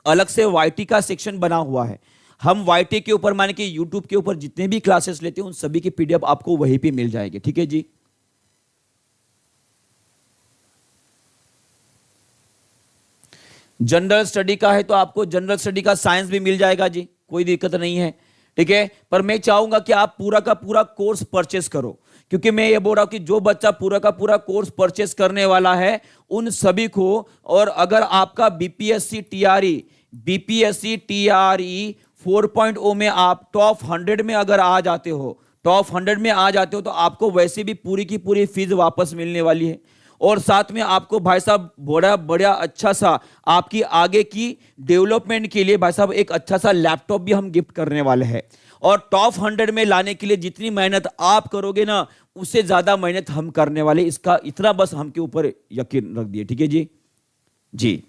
A: अलग से वाईटी का सेक्शन बना हुआ है। हम वाईटी के ऊपर माने कि यूट्यूब के ऊपर जितने भी क्लासेस लेते हैं उन सभी की पीडीएफ आपको वहीं पे मिल जाएगी। ठीक है जी। जनरल स्टडी का है तो आपको जनरल स्टडी का साइंस भी मिल जाएगा जी, कोई दिक्कत नहीं है, ठीक है। पर मैं चाहूंगा कि आप पूरा का पूरा कोर्स परचेस करो, क्योंकि मैं ये बोल रहा हूं कि जो बच्चा पूरा का पूरा कोर्स परचेस करने वाला है उन सभी को, और अगर आपका बीपीएससी टीआरई 4.0 में आप टॉप 100 में अगर आ जाते हो, टॉप 100 में आ जाते हो तो आपको वैसे भी पूरी की पूरी फीस वापस मिलने वाली है। और साथ में आपको भाई साहब बड़ा बड़ा अच्छा सा आपकी आगे की डेवलपमेंट के लिए भाई साहब एक अच्छा सा लैपटॉप भी हम गिफ्ट करने वाले हैं। और टॉप 100 में लाने के लिए जितनी मेहनत आप करोगे ना उससे ज्यादा मेहनत हम करने वाले, इसका इतना बस हमके ऊपर यकीन रख दिए। ठीक है जी। जी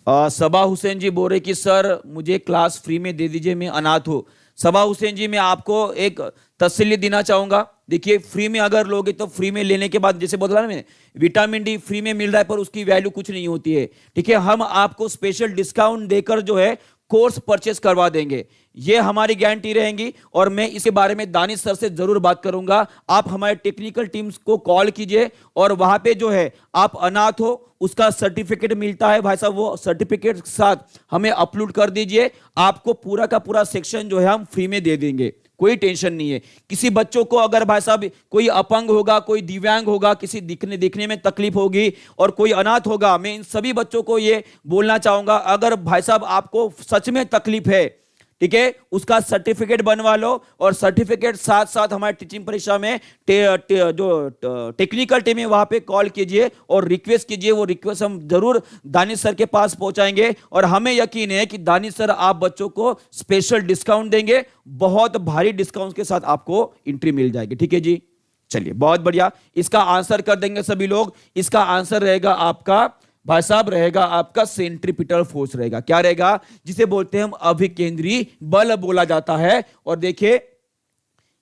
A: सबा हुसैन जी बोल रहे कि सर मुझे क्लास फ्री में दे दीजिए, मैं अनाथ हूं। सबा हुसैन जी मैं आपको एक तसल्ली देना चाहूंगा। देखिए फ्री में अगर लोगे तो फ्री में लेने के बाद जैसे बोला ना मैंने, विटामिन डी फ्री में मिल रहा है पर उसकी वैल्यू कुछ नहीं होती है, ठीक है। हम आपको स्पेशल डिस्काउंट देकर जो है कोर्स परचेस करवा देंगे, ये हमारी गारंटी रहेंगी। और मैं इसके बारे में दानिश सर से जरूर बात करूंगा। आप हमारे टेक्निकल टीम्स को कॉल कीजिए और वहां पे जो है आप अनाथ हो उसका सर्टिफिकेट मिलता है भाई साहब, वो सर्टिफिकेट के साथ हमें अपलोड कर दीजिए, आपको पूरा का पूरा सेक्शन जो है हम फ्री में दे देंगे, कोई टेंशन नहीं है। किसी बच्चों को अगर भाई साहब कोई अपंग होगा, कोई दिव्यांग होगा, किसी दिखने में तकलीफ होगी और कोई अनाथ होगा, मैं इन सभी बच्चों को ये बोलना चाहूंगा अगर भाई साहब आपको सच में तकलीफ है, ठीक है, उसका सर्टिफिकेट बनवा लो। और सर्टिफिकेट साथ साथ हमारे टीचिंग परीक्षा में जो टेक्निकल टीम है वहां पे कॉल कीजिए और रिक्वेस्ट कीजिए, वो रिक्वेस्ट हम जरूर दानिश सर के पास पहुंचाएंगे। और हमें यकीन है कि दानिश सर आप बच्चों को स्पेशल डिस्काउंट देंगे, बहुत भारी डिस्काउंट के साथ आपको एंट्री मिल जाएगी। ठीक है जी। चलिए बहुत बढ़िया, इसका आंसर कर देंगे सभी लोग। इसका आंसर रहेगा आपका भाई साहब, रहेगा आपका सेंट्रीपिटल फोर्स रहेगा। क्या रहेगा? जिसे बोलते हैं हम अभिकेंद्री बल बोला जाता है। और देखिए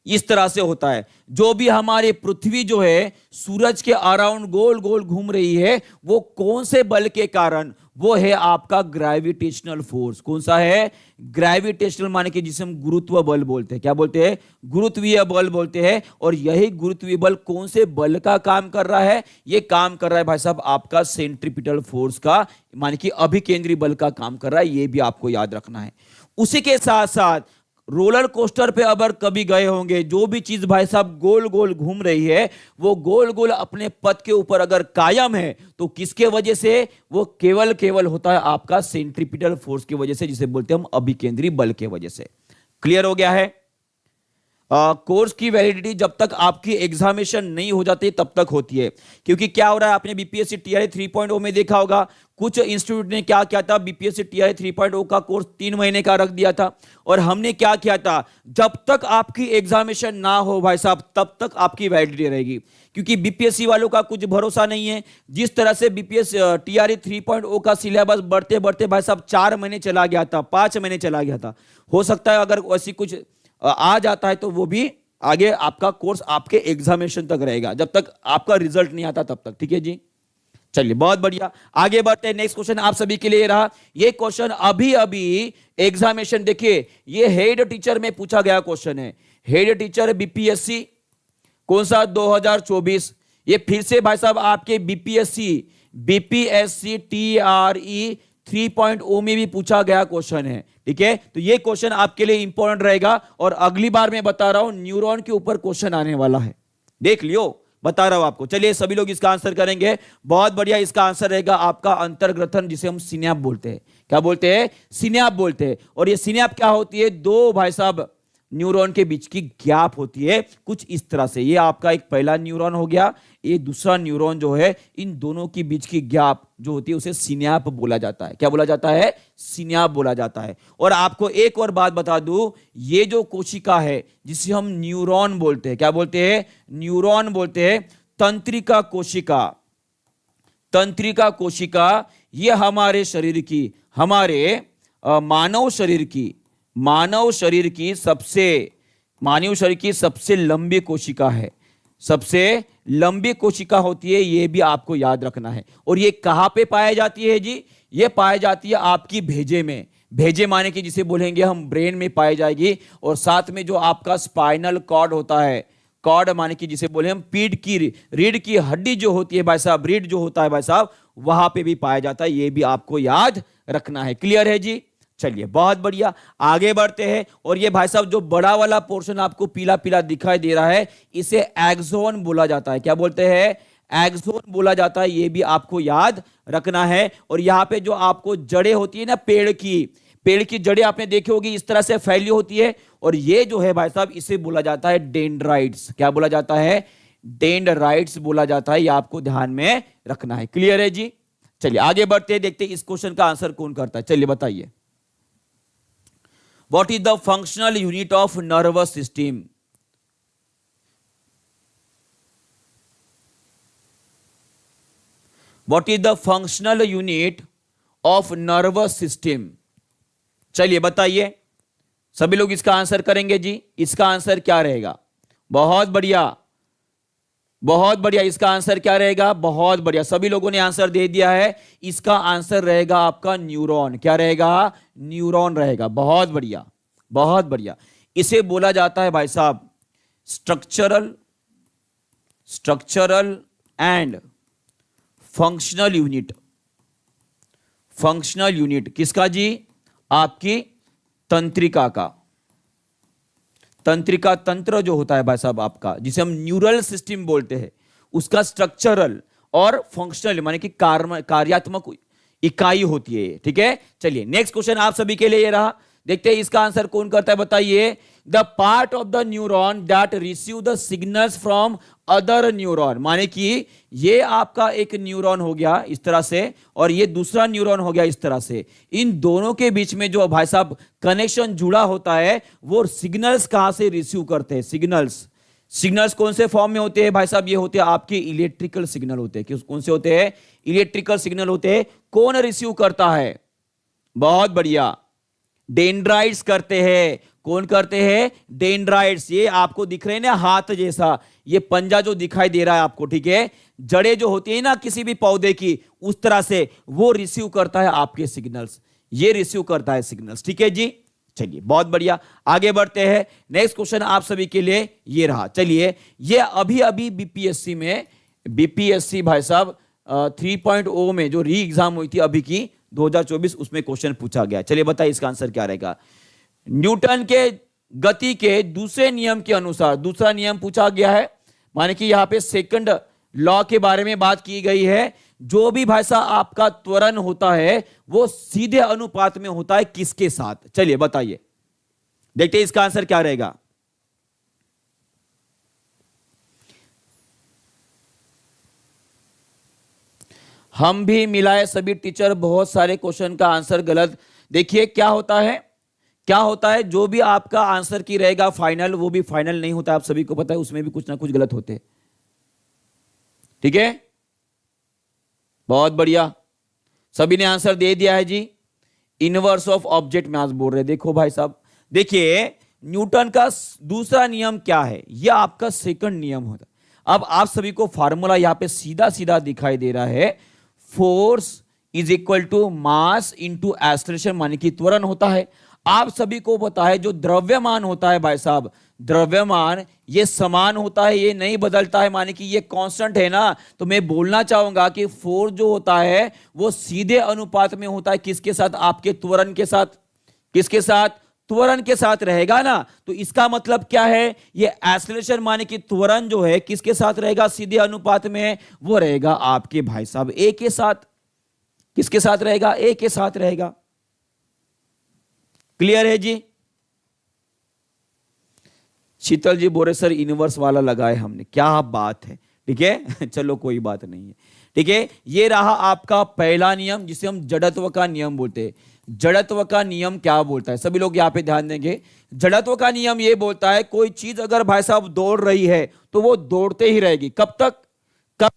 A: इस तरह से होता है, जो भी हमारी पृथ्वी जो है सूरज के अराउंड गोल गोल घूम रही है, वो कौन से बल के कारण? वो है आपका ग्रेविटेशनल फोर्स। कौन सा है? ग्रेविटेशनल, माने कि जिसे हम गुरुत्व बल बोलते हैं। क्या बोलते हैं? गुरुत्वीय बल बोलते हैं। और यही गुरुत्वीय बल कौन से बल का काम कर रहा है? ये काम कर रहा है भाई साहब आपका सेंट्रीपिटल फोर्स का, माने कि अभिकेंद्री बल का काम कर रहा है, ये भी आपको याद रखना है। उसी के साथ साथ रोलर कोस्टर पे अगर कभी गए होंगे, जो भी चीज भाई साहब गोल गोल घूम रही है वो गोल गोल अपने पथ के ऊपर अगर कायम है तो किसके वजह से? वो केवल होता है आपका सेंट्रीपिटल फोर्स की वजह से, जिसे बोलते हैं हम अभिकेंद्री बल के वजह से। क्लियर हो गया है? कोर्स की वैलिडिटी जब तक आपकी एग्जामिनेशन नहीं हो जाती तब तक होती है, क्योंकि क्या हो रहा है आपने बीपीएससी टीआरई 3.0 में देखा होगा, कुछ इंस्टीट्यूट ने क्या किया था, बीपीएससी टीआरई 3.0 का कोर्स 3 महीने का रख दिया था। और हमने क्या किया था, जब तक आपकी एग्जामिनेशन ना हो भाई साहब तब तक आपकी वैलिडिटी रहेगी, क्योंकि बीपीएससी वालों का कुछ भरोसा नहीं है। जिस तरह से बीपीएससी टीआरई 3.0 का सिलेबस बढ़ते बढ़ते भाई साहब 4 महीने चला गया था, 5 महीने चला गया था। हो सकता है अगर ऐसी कुछ आ जाता है तो वो भी आगे आपका कोर्स आपके एग्जामिनेशन तक रहेगा, जब तक आपका रिजल्ट नहीं आता तब तक। ठीक है जी। चलिए बहुत बढ़िया, आगे बढ़ते हैं। नेक्स्ट क्वेश्चन आप सभी के लिए रहा। ये क्वेश्चन अभी अभी एग्जामिनेशन, देखिए ये हेड टीचर में पूछा गया क्वेश्चन है। हेड टीचर बीपीएससी कौन सा 2024। ये फिर से भाई साहब आपके बीपीएससी टीआरई 3.0 में भी पूछा गया क्वेश्चन है। ठीक है, तो ये क्वेश्चन आपके लिए इंपॉर्टेंट रहेगा और अगली बार मैं बता रहा हूं न्यूरॉन के ऊपर क्वेश्चन आने वाला है, देख लियो, बता रहा हूं आपको। चलिए सभी लोग इसका आंसर करेंगे, बहुत बढ़िया। इसका आंसर रहेगा आपका अंतर्ग्रथन, जिसे हम सिनैप बोलते हैं। क्या बोलते हैं? सिनैप बोलते हैं। और ये सिनैप क्या होती है? दो भाई साहब न्यूरॉन के बीच की गैप होती है कुछ इस तरह से। ये आपका एक पहला न्यूरॉन हो गया, ये दूसरा न्यूरॉन जो है, इन दोनों की बीच की गैप जो होती है उसे सिनैप बोला जाता है। क्या बोला जाता है? सिनैप बोला जाता है। और आपको एक और बात बता दूं, ये जो कोशिका है जिसे हम न्यूरॉन बोलते हैं, क्या बोलते हैं? न्यूरॉन बोलते हैं। तंत्रिका कोशिका, तंत्रिका कोशिका, ये हमारे शरीर की, हमारे मानव शरीर की सबसे लंबी कोशिका है, सबसे लंबी कोशिका होती है, ये भी आपको याद रखना है। और ये कहां पे पाई जाती है जी? ये पाई जाती है आपकी भेजे में। भेजे माने कि जिसे बोलेंगे हम ब्रेन में पाई जाएगी। और साथ में जो आपका स्पाइनल कॉर्ड होता है, कॉर्ड माने कि जिसे बोले हम पीठ की रीढ़ की हड्डी जो होती है भाई साहब, रीढ़ जो होता है भाई साहब, वहां पे भी पाया जाता है। ये भी आपको याद रखना है। क्लियर है जी? चलिए बहुत बढ़िया, आगे बढ़ते हैं। और ये भाई साहब जो बड़ा वाला पोर्शन आपको पीला पीला दिखाई दे रहा है, इसे एक्सोन बोला जाता है। क्या बोलते हैं? एक्सोन बोला जाता है। ये भी आपको याद रखना है। और यहां पे जो आपको जड़ें होती है ना, पेड़ की जड़ें आपने देखी होगी, इस तरह से फैली होती है। और ये जो है भाई साहब, इसे बोला जाता है डेंड्राइट्स। क्या बोला जाता है? डेंड्राइट्स बोला जाता है। ये आपको ध्यान में रखना है। क्लियर है जी? चलिए आगे बढ़ते हैं, देखते हैं इस क्वेश्चन का आंसर कौन करता है। चलिए बताइए, what is the functional unit of nervous system? What is the functional unit of nervous system? चलिए बताइए, सभी लोग इसका आंसर करेंगे जी। इसका आंसर क्या रहेगा? बहुत बढ़िया, बहुत बढ़िया। इसका आंसर क्या रहेगा? बहुत बढ़िया, सभी लोगों ने आंसर दे दिया है। इसका आंसर रहेगा आपका न्यूरॉन। क्या रहेगा? न्यूरॉन रहेगा। बहुत बढ़िया, बहुत बढ़िया। इसे बोला जाता है भाई साहब structural and functional unit. Functional unit किसका जी? आपकी तंत्रिका का। तंत्रिका तंत्र जो होता है भाई साहब आपका, जिसे हम न्यूरल सिस्टम बोलते हैं, उसका स्ट्रक्चरल और फंक्शनल माने कि कार्यात्मक इकाई होती है। ठीक है, चलिए नेक्स्ट क्वेश्चन आप सभी के लिए ये रहा। देखते हैं इसका आंसर कौन करता है, बताइए। The part of the neuron that receive the signals from other neuron, माने कि ये आपका एक न्यूरॉन हो गया इस तरह से, और ये दूसरा न्यूरॉन हो गया इस तरह से। इन दोनों के बीच में जो भाई साहब कनेक्शन जुड़ा होता है, वो सिग्नल्स कहां से रिसीव करते हैं? सिग्नल्स कौन से फॉर्म में होते हैं भाई साहब? ये होते हैं आपके इलेक्ट्रिकल सिग्नल होते हैं। कौन से होते हैं? इलेक्ट्रिकल सिग्नल होते हैं। कौन रिसीव करता है? बहुत बढ़िया, डेंड्राइट्स करते हैं। कौन करते हैं? डेंड्राइट्स। ये आपको दिख रहे हैं ना हाथ जैसा, ये पंजा जो दिखाई दे रहा है आपको, ठीक है, जड़ें जो होती है ना किसी भी पौधे की, उस तरह से वो रिसीव करता है आपके सिग्नल्स। ये रिसीव करता है सिग्नल्स। ठीक है जी, चलिए बहुत बढ़िया, आगे बढ़ते हैं। नेक्स्ट क्वेश्चन आप सभी के लिए ये रहा। चलिए, ये अभी अभी बीपीएससी भाई साहब 3.0 में जो री एग्जाम हुई थी अभी की 2024, उसमें क्वेश्चन पूछा गया। चलिए बताइए इसका आंसर क्या रहेगा। न्यूटन के गति के दूसरे नियम के अनुसार, दूसरा नियम पूछा गया है, माने कि यहां पे सेकंड लॉ के बारे में बात की गई है। जो भी भाई साहब आपका त्वरण होता है वो सीधे अनुपात में होता है किसके साथ? चलिए बताइए, देखते हैं इसका आंसर क्या रहेगा। हम भी मिलाए सभी टीचर, बहुत सारे क्वेश्चन का आंसर गलत। देखिए क्या होता है, क्या होता है, जो भी आपका आंसर की रहेगा फाइनल, वो भी फाइनल नहीं होता, आप सभी को पता है, उसमें भी कुछ ना कुछ गलत होते हैं। ठीक है, बहुत बढ़िया, सभी ने आंसर दे दिया है जी। इनवर्स ऑफ ऑब्जेक्ट में आज बोल रहे, देखो भाई साहब, देखिए न्यूटन का दूसरा नियम क्या है, यह आपका सेकंड नियम होता है। अब आप सभी को फार्मूला यहां पे सीधा सीधा दिखाई दे रहा है, force is equal to mass into acceleration, माने कि त्वरण होता है। आप सभी को पता है जो द्रव्यमान होता है भाई साहब, द्रव्यमान ये समान होता है, ये नहीं बदलता है, माने कि ये कांस्टेंट है ना। तो मैं बोलना चाहूंगा कि फोर्स जो होता है वो सीधे अनुपात में होता है किसके साथ, आपके त्वरण के साथ। किसके साथ? त्वरण के साथ रहेगा ना। तो इसका मतलब क्या है, ये एक्सेलरेशन माने कि त्वरण जो है किसके साथ रहेगा, सीधे अनुपात में, वो रहेगा आपके भाई साहब ए के साथ। किसके साथ रहेगा? ए के साथ रहेगा। क्लियर है जी? शीतल जी बोरे सर इनवर्स वाला लगाए हमने, क्या बात है। ठीक है चलो कोई बात नहीं है। ठीक है, ये रहा आपका पहला नियम जिसे हम जड़त्व का नियम बोलते हैं। जड़त्व का नियम क्या बोलता है, सभी लोग यहां पे ध्यान देंगे। जड़त्व का नियम ये बोलता है कोई चीज अगर भाई साहब दौड़ रही है तो वो दौड़ते ही रहेगी। कब तक? कब?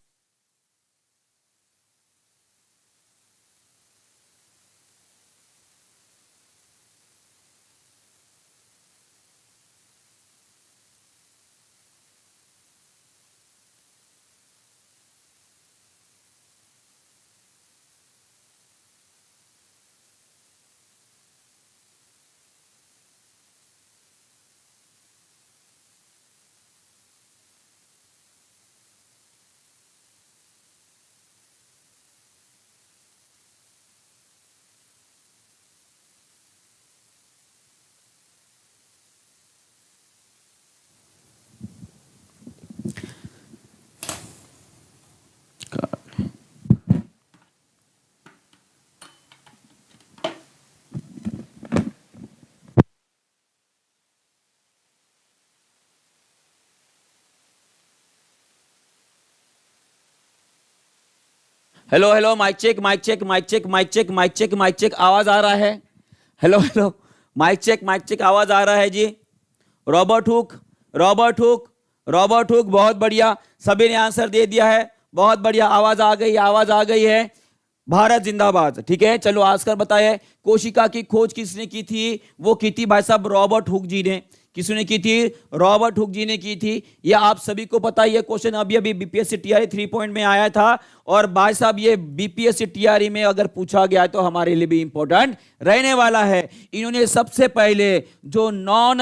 A: Hello hello, mike check mike check mike check mike check mike check mike check, आवाज आ रहा है? हेलो हेलो, माइक चेक आवाज आ रहा है जी? Robert Hooke, Robert Hooke, Robert Hooke, बहुत बढ़िया, सभी ने आंसर दे दिया है, बहुत बढ़िया, आवाज आ गई, आवाज आ गई है। भारत जिंदाबाद। ठीक है, चलो आंसर बताइए। कोशिका की खोज किसने की थी? वो की थी भाई साहब रॉबर्ट हुक जी ने। किसने की थी? रॉबर्ट हुक जी ने की थी। ये आप सभी को पता है, ये क्वेश्चन अभी अभी बीपीएससी टीआरई 3 पॉइंट में आया था। और भाई साहब ये बीपीएससी टीआरई में अगर पूछा गया तो हमारे लिए भी इंपॉर्टेंट रहने वाला है। इन्होंने सबसे पहले जो नॉन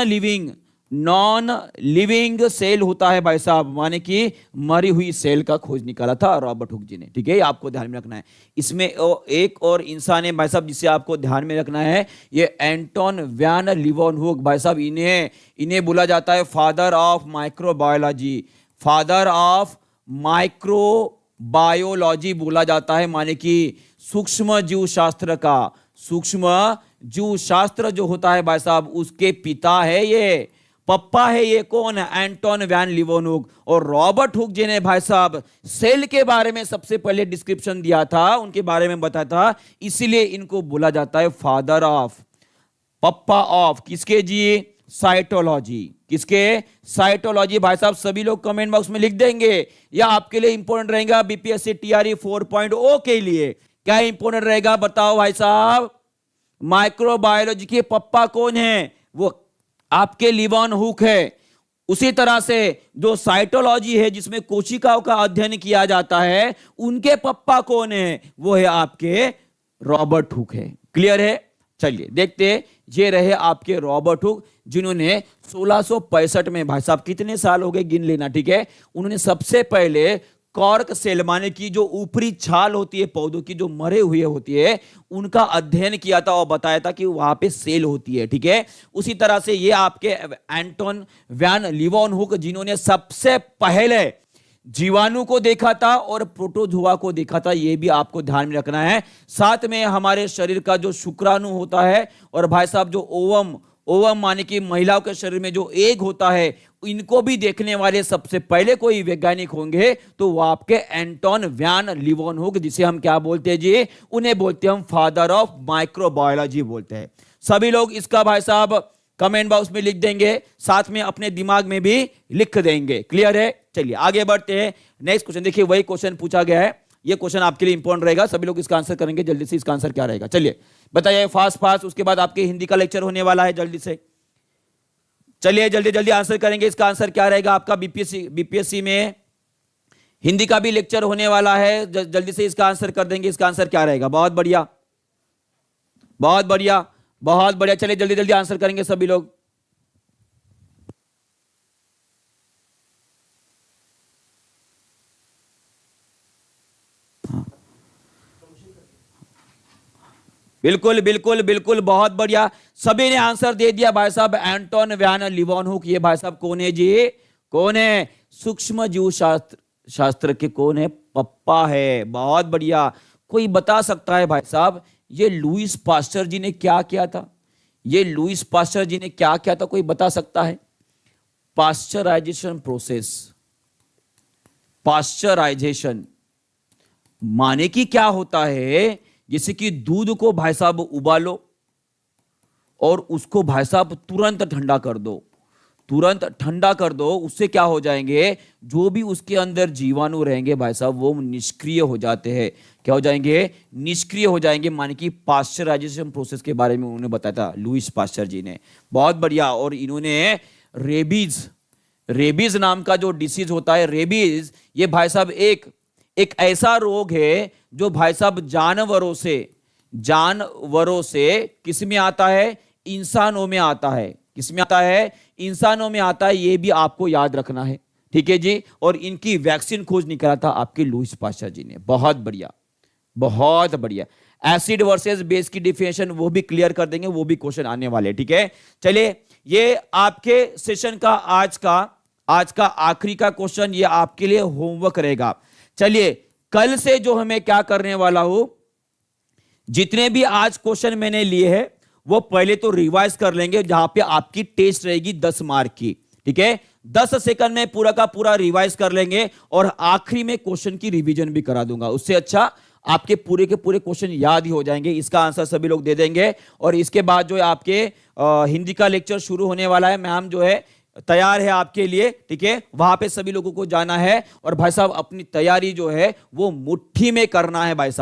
A: लिविंग सेल होता है भाई साहब, माने कि मरी हुई सेल का खोज निकाला था रॉबर्ट हुक जी ने। ठीक है, ये आपको ध्यान में रखना है। इसमें एक और इंसान है भाई साहब जिसे आपको ध्यान में रखना है, ये एंटोन वैन लीeuwenhoek भाई साहब। इन्हें बोला जाता है father of microbiology, father of microbiology बोला जाता है, माने कि सूक्ष्म जीव शास्त्र का, सूक्ष्म जीव शास्त्र जो होता है भाई साहब उसके पिता है ये, पप्पा है ये। कौन है? Anton van Leeuwenhoek. और रॉबर्ट हुक जी ने भाई साहब सेल के बारे में सबसे पहले डिस्क्रिप्शन दिया था, उनके बारे में बताया था, इसीलिए इनको बोला जाता है फादर ऑफ, पप्पा ऑफ किसके जी? साइटोलॉजी। किसके? साइटोलॉजी। भाई साहब सभी लोग कमेंट बॉक्स में लिख देंगे, या आपके लिए इंपॉर्टेंट रहेगा बीपीएससी टीआरई 4.0 के लिए। क्या इंपॉर्टेंट रहेगा बताओ भाई साहब? माइक्रोबायोलॉजी के पप्पा कौन है? वो आपके लीeuwenhoek है। उसी तरह से जो साइटोलॉजी है जिसमें कोशिकाओं का अध्ययन किया जाता है, उनके पप्पा कौन है? वो है आपके रॉबर्ट हुक है। क्लियर है? चलिए देखते हैं। ये रहे आपके रॉबर्ट हुक जिन्होंने 1665 में, भाई साहब कितने साल हो गए गिन लेना, ठीक है, उन्होंने सबसे पहले कॉर्क सेल माने की जो ऊपरी छाल होती है पौधों की जो मरे हुए होती है उनका अध्ययन किया था और बताया था कि वहां पे सेल होती है। ठीक है, उसी तरह से ये आपके एंटोन वैन लीeuwenhoek जिन्होंने सबसे पहले जीवाणु को देखा था और प्रोटोजोआ को देखा था, ये भी आपको ध्यान में रखना है। साथ में हमारे शरीर का जो शुक्राणु होता है और भाई साहब जो ओवम माने कि महिलाओं के शरीर में जो एग होता है, इनको भी देखने वाले सबसे पहले कोई वैज्ञानिक होंगे तो वो आपके एंटोन वैन लीeuwenhoek, जिसे हम क्या बोलते हैं जी? उन्हें बोलते हैं हम फादर ऑफ माइक्रोबायोलॉजी बोलते हैं। सभी लोग इसका भाई साहब कमेंट बॉक्स में लिख देंगे, साथ में अपने दिमाग में भी लिख देंगे। क्लियर है? चलिए आगे बढ़ते हैं। नेक्स्ट क्वेश्चन देखिए, वही क्वेश्चन पूछा गया है, ये क्वेश्चन आपके लिए इंपॉर्टेंट रहेगा, सभी लोग इसका आंसर करेंगे जल्दी से। इसका आंसर क्या रहेगा चलिए बताइए फास्ट फास्ट, उसके बाद आपके हिंदी का लेक्चर होने वाला है, जल्दी से चलिए जल्दी जल्दी आंसर करेंगे। इसका आंसर क्या रहेगा आपका? बीपीएससी में हिंदी का भी लेक्चर होने वाला है, जल्दी से इसका आंसर कर देंगे। इसका आंसर क्या रहेगा? बहुत बढ़िया, बहुत बढ़िया, बहुत बढ़िया। चलिए जल्दी जल्दी आंसर करेंगे सभी लोग। बिल्कुल बिल्कुल बिल्कुल, बहुत बढ़िया, सभी ने आंसर दे दिया भाई साहब। एंटोन वैन लीवेनहुक, ये भाई साहब कौन है जी? कौन है? सूक्ष्म जीव शास्त्र के कौन है? पप्पा है। बहुत बढ़िया। कोई बता सकता है भाई साहब ये लुईस पास्चर जी ने क्या किया था? ये लुईस पास्चर जी ने क्या किया था? कोई बता सकता है? पास्चराइजेशन प्रोसेस, पास्चराइजेशन माने कि क्या होता है? जैसे कि दूध को भाई साहब उबालो और उसको भाई साहब तुरंत ठंडा कर दो, तुरंत ठंडा कर दो। उससे क्या हो जाएंगे? जो भी उसके अंदर जीवाणु रहेंगे भाई साहब वो निष्क्रिय हो जाते हैं। क्या हो जाएंगे? निष्क्रिय हो जाएंगे। माने कि पास्चराइजेशन प्रोसेस के बारे में उन्होंने बताया था लुईस पास्चर जी ने। बहुत बढ़िया। और इन्होंने रेबीज नाम का जो डिसीज होता है, रेबीज, ये भाई साहब एक ऐसा रोग है जो भाई साहब जानवरों से किस में आता है? इंसानों में आता है। किस में आता है? इंसानों में आता है। ये भी आपको याद रखना है, ठीक है जी। और इनकी वैक्सीन खोज निकाला था आपके लुईस पास्चर जी ने। बहुत बढ़िया, बहुत बढ़िया। एसिड वर्सेस बेस की डिफिनेशन वो भी क्लियर कर देंगे, वो भी क्वेश्चन आने वाले, ठीक है। चलिए ये आपके सेशन का आज का आखिरी का क्वेश्चन, ये आपके लिए होमवर्क रहेगा। चलिए कल से जो हमें क्या करने वाला हूं, जितने भी आज क्वेश्चन मैंने लिए हैं वो पहले तो रिवाइज कर लेंगे, जहां पे आपकी टेस्ट रहेगी 10 मार्क की, ठीक है। 10 सेकंड में पूरा का पूरा रिवाइज कर लेंगे और आखिरी में क्वेश्चन की रिवीजन भी करा दूंगा। उससे अच्छा आपके पूरे के पूरे क्वेश्चन याद ही हो जाएंगे। इसका आंसर सभी लोग दे देंगे। और इसके बाद जो है आपके हिंदी का लेक्चर शुरू होने वाला है। मैम जो है तैयार है आपके लिए, ठीक है। वहां पे सभी लोगों को जाना है और भाई साहब अपनी तैयारी जो है वो मुट्ठी में करना है भाई साहब।